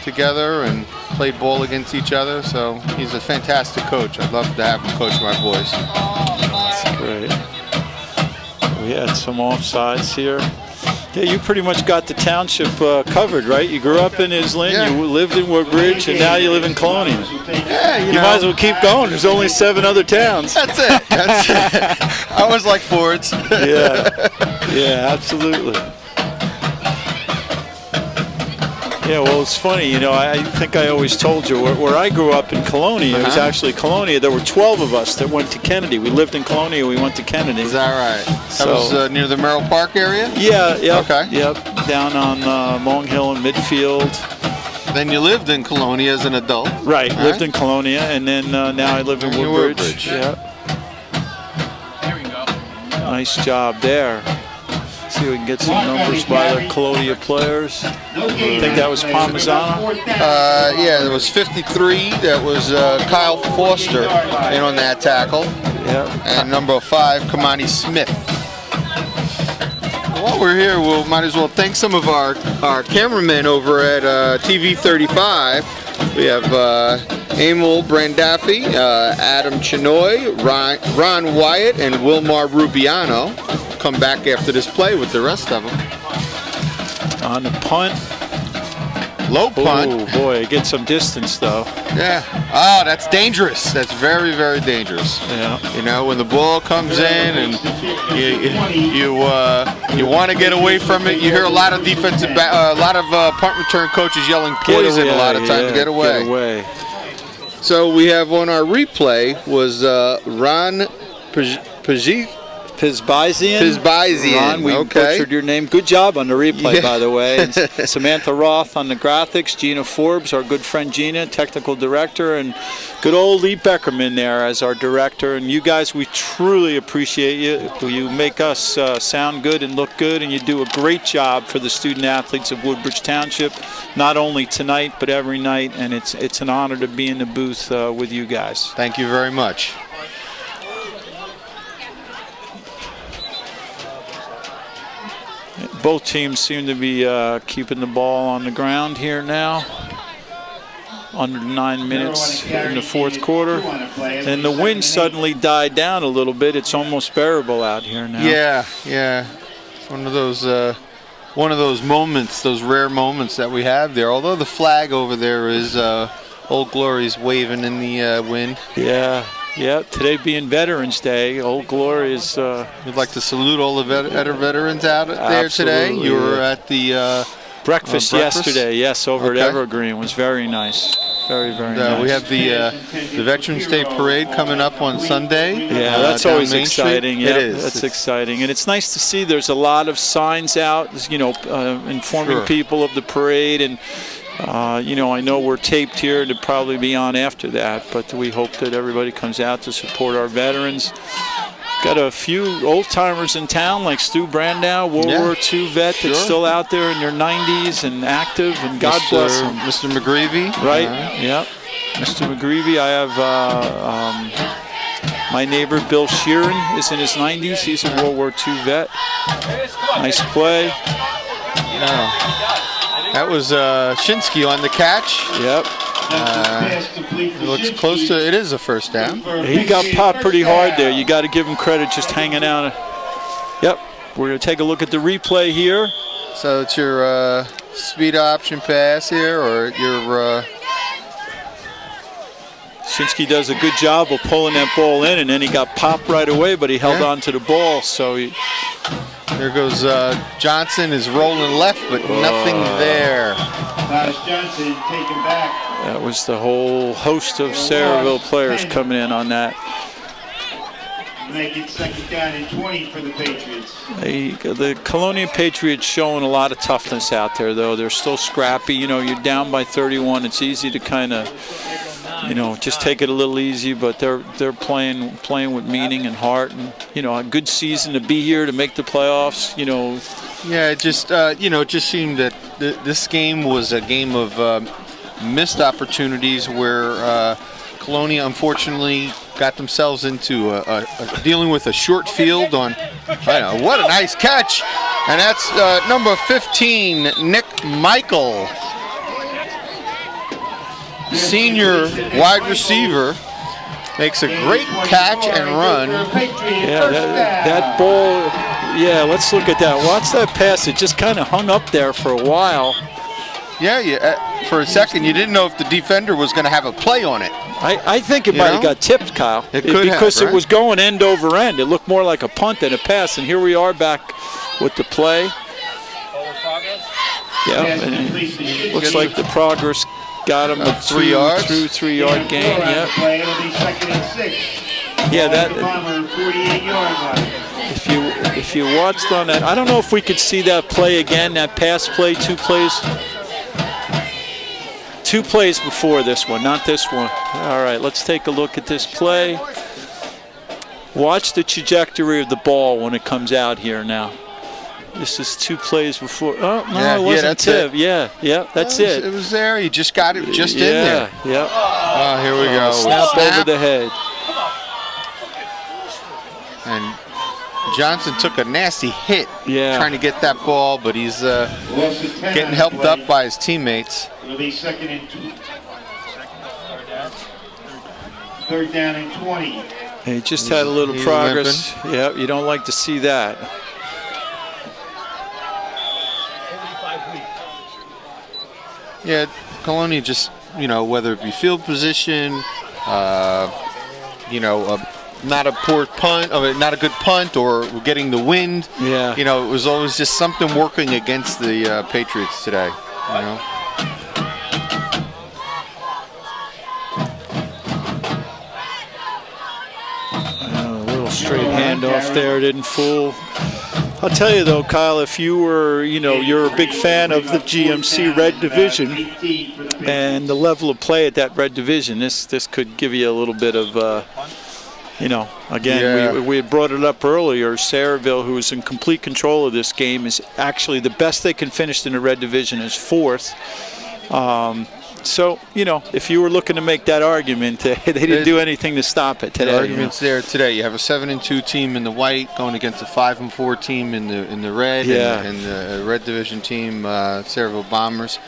together and played ball against each other. So he's a fantastic coach. I'd love to have him coach my boys. That's great. We had some offsides here. Yeah, you pretty much got the township covered, right? You grew up in Island, you lived in Woodbridge, and now you live in Colonia. Yeah, you might as well keep going. There's only 7 other towns. That's it. That's it. I was like Fords. Yeah, absolutely. Yeah, well, it's funny, I think I always told you, where I grew up in Colonia, it was actually Colonia, there were 12 of us that went to Kennedy. We lived in Colonia, we went to Kennedy. Is that right? That was near the Merrill Park area? Yeah, yep. Okay. Yep, down on Long Hill and Midfield. Then you lived in Colonia as an adult. Right, lived in Colonia, and then now I live in Woodbridge. Yeah. There we go. Nice job there. See if we can get some numbers by the Colonia players. I think that was Parmesano. Yeah, there was 53. That was Kyle Foster in on that tackle. Yeah. And number 5, Kamani Smith. While we're here, we might as well thank some of our cameramen over at TV 35. We have Emil Brandaffy, Adam Chinoy, Ron Wyatt, and Wilmar Rubiano. Come back after this play with the rest of them. On the punt. Low punt. Oh boy, it gets some distance though. Yeah. Oh, that's dangerous. That's very, very dangerous. Yeah. When the ball comes in and you want to get away from it, you hear a lot of punt return coaches yelling poison a lot of times. Get away. Get away. So we have on our replay was Ron Pizbazian. Ron, we butchered your name. Good job on the replay, by the way. And Samantha Roth on the graphics. Gina Forbes, our good friend Gina, technical director, and good old Lee Beckerman there as our director. And you guys, we truly appreciate you. You make us sound good and look good, and you do a great job for the student athletes of Woodbridge Township, not only tonight but every night. And it's an honor to be in the booth with you guys. Thank you very much. Both teams seem to be keeping the ball on the ground here now. Under 9 minutes in the fourth quarter. And the wind suddenly died down a little bit. It's almost bearable out here now. Yeah. It's one of those moments, those rare moments that we have there. Although the flag over there is Old Glory's waving in the wind. Yeah, today being Veterans Day, Old Glory is... We'd like to salute all the veterans out there today. You were at the... breakfast yesterday, yes, over at Evergreen. It was very nice. Very, very nice. We have the Veterans Day Parade coming up on Sunday. Yeah, that's always Main exciting. Street. Yeah, it is. That's exciting. And it's nice to see there's a lot of signs out, informing people of the parade. And I know we're taped here, and it'll probably be on after that, but we hope that everybody comes out to support our veterans. Got a few old-timers in town, like Stu Brandow, World War II vet that's still out there in their 90s and active, and God bless him. Mr. McGreevy. Right, yep. Mr. McGreevy. I have my neighbor Bill Sheeran is in his 90s. He's a World War II vet. Nice play. That was Shinsky on the catch. Yep. It looks close to, it is a first down. He got popped pretty hard there. You got to give him credit just hanging out. Yep. We're going to take a look at the replay here. So it's your speed option pass here, or your... Shinsky does a good job of pulling that ball in, and then he got popped right away, but he held on to the ball. So there goes Johnson is rolling left, but nothing there. Johnson taken back. That was the whole host of Sayreville players coming in on that. Make it second down and 20 for the Patriots. The Colonia Patriots showing a lot of toughness out there, though. They're still scrappy. You're down by 31. It's easy to kind of, you know, just take it a little easy, but they're playing with meaning and heart, and you know, a good season to be here to make the playoffs. You know. Yeah, it just you know, it just seemed that this game was a game of missed opportunities where Colonia unfortunately got themselves into dealing with a short field on. I know, what a nice catch, and that's number 15, Nick Michael. Senior wide receiver makes a great catch and run. Yeah, that ball. Yeah, let's look at that. Watch that pass. It just kind of hung up there for a while. Yeah, for a second you didn't know if the defender was going to have a play on it. I think it might have got tipped, Kyle. It could because have, right? It was going end over end. It looked more like a punt than a pass, and here we are back with the play. Yeah, and it looks like the progress got him a 3 yards. Through 3 yard gain. Yep. Yeah, that. If you watched on that, I don't know if we could see that play again. That pass play, 2 plays. 2 plays before this one, not this one. All right, let's take a look at this play. Watch the trajectory of the ball when it comes out here now. This is 2 plays before. Oh, no, yeah, it wasn't that's Tiv. it. Yeah, that's it. It was there. He just got it just in there. Yeah. Oh, here we go. Snap over the head. And Johnson took a nasty hit trying to get that ball, but he's getting helped up by his teammates. It'll be 2nd and 2. 3rd down and 20. He just had a little progress. Yeah, you don't like to see that. Yeah, Colonia just, you know, whether it be field position, you know, not a poor punt, not a good punt, or getting the wind. Yeah. You know, it was always just something working against the Patriots today. You know. A little straight handoff there didn't fool. I'll tell you though, Kyle, if you were, you know, you're a big fan of the GMC Red Division and the level of play at that Red Division, this could give you a little bit of, you know, again, we had brought it up earlier. Sayreville, who is in complete control of this game, is actually the best they can finish in the Red Division is 4th. So, you know, if you were looking to make that argument, they didn't do anything to stop it today. The argument's there today. You have a 7-2 team in the white going against a 5-4 team in the red, and the Red Division team, Sayerville Bombers.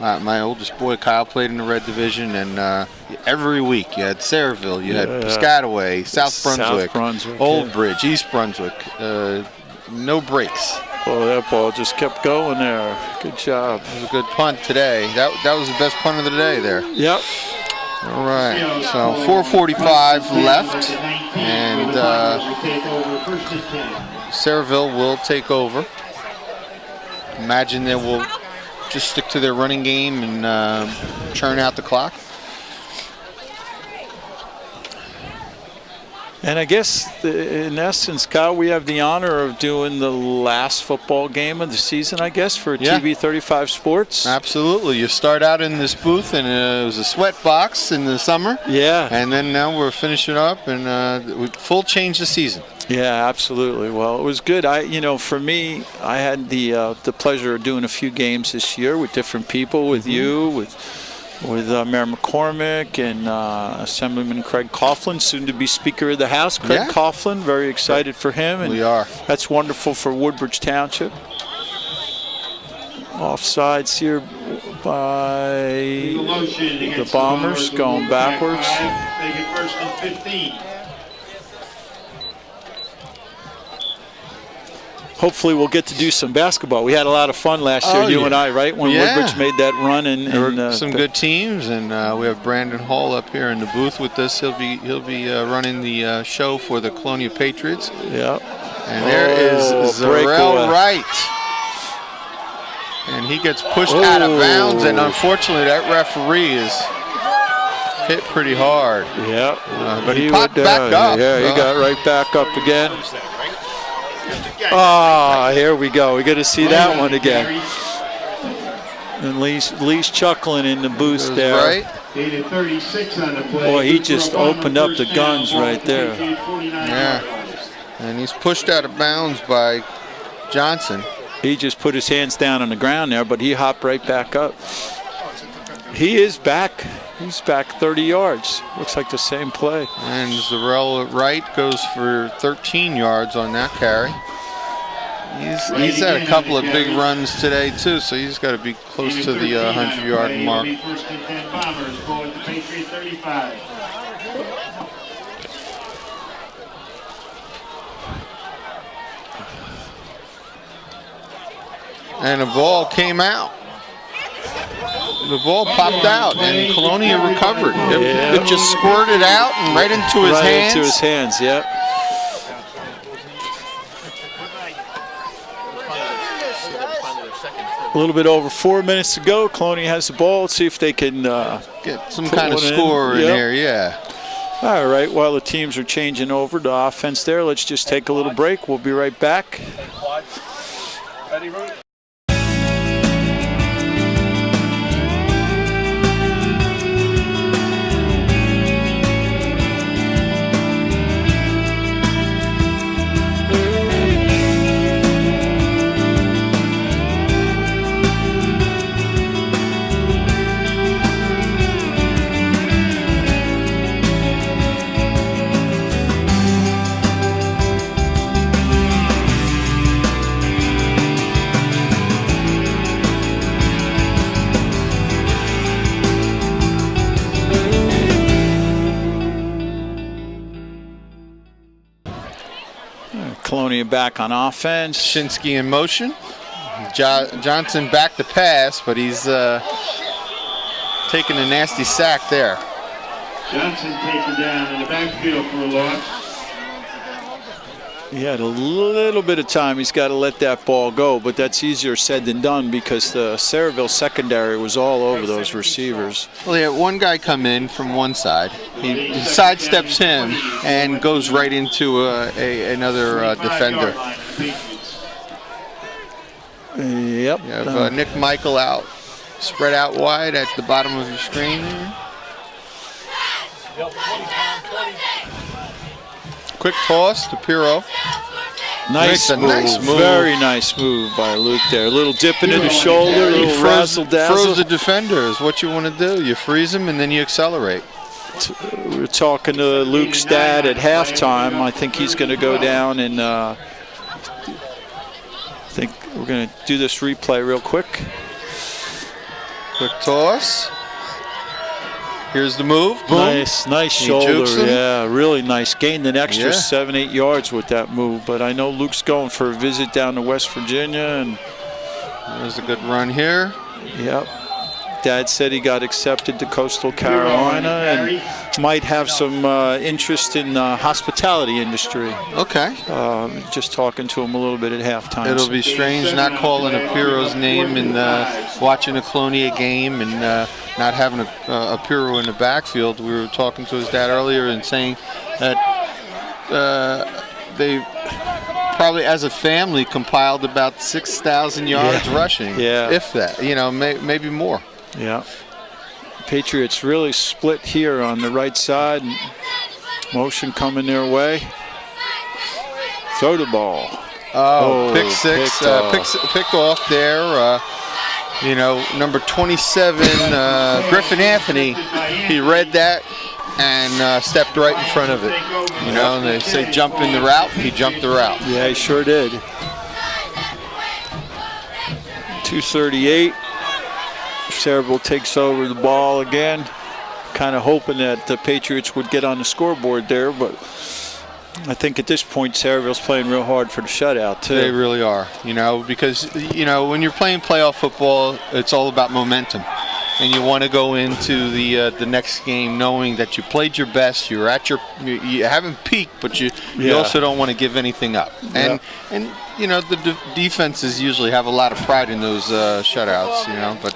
My oldest boy Kyle played in the Red Division, and every week you had Sayerville, you had Piscataway, South Brunswick, Old Bridge, East Brunswick. No breaks. Oh, that ball just kept going there. Good job. It was a good punt today. That was the best punt of the day there. Yep. All right. So 4:45 left, and Sayreville will take over. Imagine they will just stick to their running game and churn out the clock. And I guess, in essence, Kyle, we have the honor of doing the last football game of the season, I guess, for TV 35 Sports. Absolutely. You start out in this booth, and it was a sweat box in the summer. Yeah. And then now we're finishing up, and we full change the season. Yeah, absolutely. Well, it was good. You know, for me, I had the pleasure of doing a few games this year with different people, with you, with Mayor McCormick and Assemblyman Craig Coughlin, soon to be Speaker of the House. Craig Coughlin, very excited for him. And we are. That's wonderful for Woodbridge Township. Offsides here by the Bombers, going backwards. Make it 1st and 15. Hopefully we'll get to do some basketball. We had a lot of fun last year, you and I, right? When Woodbridge made that run. There were some good teams, and we have Brandon Hall up here in the booth with us. He'll be running the show for the Colonia Patriots. Yeah. And there is Zarel Wright. And he gets pushed out of bounds, and unfortunately that referee is hit pretty hard. Yeah. But he popped back up. Yeah, he got right back up again. Ah, here we go. We got to see that one again. And Lee's chuckling in the booth there. Right. Gain of 36 on the play. Boy, he just opened up the guns right there. Yeah. And he's pushed out of bounds by Johnson. He just put his hands down on the ground there, but he hopped right back up. He is back. He's back 30 yards. Looks like the same play. And Zarrell Wright goes for 13 yards on that carry. He's had a couple of big runs today too, so he's got to be close to the 100-yard mark. First and 10 Bombers, ball at the Patriot 35. And the ball came out. The ball popped out, and Colonia recovered. It just squirted out and right into his hands. Right into his hands, yep. A little bit over 4 minutes to go. Colonia has the ball. Let's see if they can get some kind of score in there, yeah. All right, while the teams are changing over to offense there, let's just take a little break. We'll be right back. Ready, Rudy? Colonia back on offense. Shinsky in motion. Johnson back to pass, but he's taking a nasty sack there. Johnson taken down in the backfield for a loss. He had a little bit of time. He's got to let that ball go, but that's easier said than done because the Sayreville secondary was all over those receivers. Well, he had one guy come in from one side. He sidesteps him and goes right into another defender. Yep. You have Nick Michael out, spread out wide at the bottom of your screen there. Quick toss to Pirro. Nice move. Very nice move by Luke there. A little dip into the shoulder, a little razzle-dazzle. Froze the defender is what you want to do. You freeze him and then you accelerate. We were talking to Luke's dad at halftime. I think he's going to go down and I think we're going to do this replay real quick. Quick toss. Here's the move. Boom. Nice shoulder. Yeah, really nice. Gained an extra 7-8 yards with that move. But I know Luke's going for a visit down to West Virginia, and there's a good run here. Yep. Dad said he got accepted to Coastal Carolina and might have some interest in the hospitality industry. Okay. Just talking to him a little bit at halftime. It'll be strange not calling a Pirro's name and watching a Colonia game and not having a Pirro in the backfield. We were talking to his dad earlier and saying that they probably as a family compiled about 6,000 yards rushing. Yeah. If that, maybe more. Yeah. Patriots really split here on the right side. Motion coming their way. Throw the ball. Pick six. Picked off there. Number 27, Griffin Anthony. He read that and stepped right in front of it. And they say jump in the route. He jumped the route. Yeah, he sure did. 2:38. Sayreville takes over the ball again. Kind of hoping that the Patriots would get on the scoreboard there, but I think at this point Sayreville's playing real hard for the shutout too. They really are, because when you're playing playoff football, it's all about momentum, and you want to go into the next game knowing that you played your best. You haven't peaked, but you also don't want to give anything up. And the defenses usually have a lot of pride in those shutouts, but.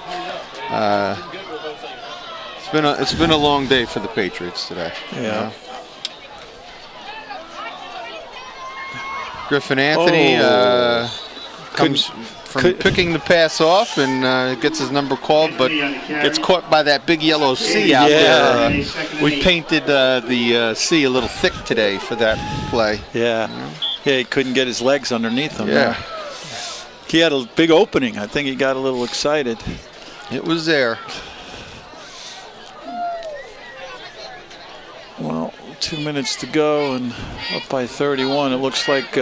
It's been a long day for the Patriots today. Yeah. Griffin Anthony couldn't from picking the pass off and gets his number called, but gets caught by that big yellow C out there. We painted the C a little thick today for that play. Yeah. Yeah, he couldn't get his legs underneath him. Yeah. He had a big opening. I think he got a little excited. It was there. Well, 2 minutes to go and up by 31. It looks like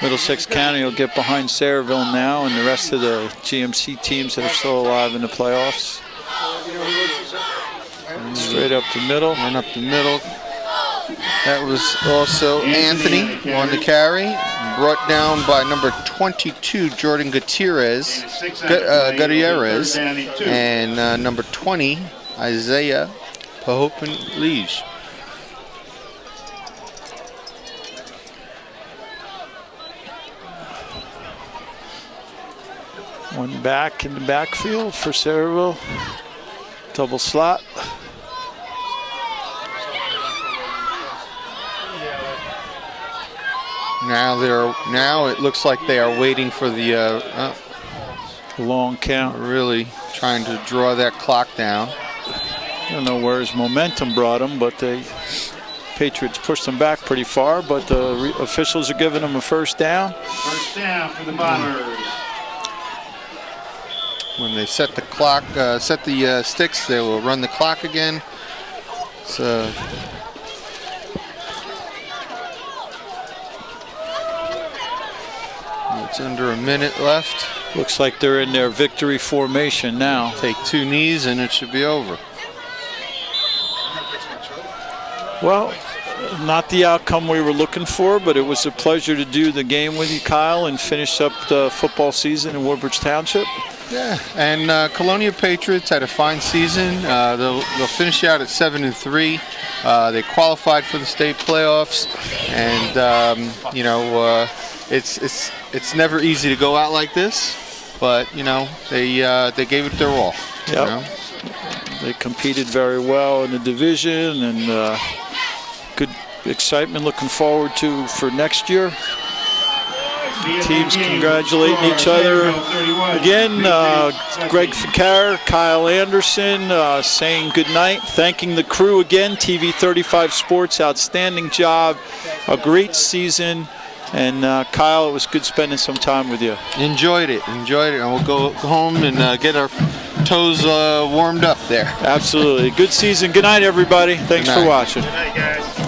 Middlesex County will get behind Sayerville now and the rest of the GMC teams that are still alive in the playoffs. Straight up the middle. Run up the middle. That was also Anthony on the carry. Brought down by number 22, Jordan Gutierrez. And number 20, Isaiah Pahopin-Lige. One back in the backfield for Sayreville. Double slot. Now it looks like they are waiting for the long count. Really trying to draw that clock down. I don't know where his momentum brought him, but the Patriots pushed them back pretty far, but the officials are giving them a first down. First down for the Bombers. When they set the clock, set the sticks, they will run the clock again. So it's under a minute left. Looks like they're in their victory formation now. Take 2 knees and it should be over. Well, not the outcome we were looking for, but it was a pleasure to do the game with you, Kyle, and finish up the football season in Woodbridge Township. Yeah, and Colonia Patriots had a fine season. They'll finish out at 7-3. They qualified for the state playoffs, and you know, it's never easy to go out like this, but you know, they gave it their all. Yep. You know? They competed very well in the division, and good excitement looking forward to for next year. Teams congratulating each other. Again, Greg Ficar, Kyle Anderson saying goodnight, thanking the crew again, TV 35 Sports, outstanding job, a great season. And Kyle, it was good spending some time with you. Enjoyed it, and we'll go home and get our toes warmed up there. Absolutely. Good season. Good night, everybody. Thanks for watching. Good night, guys.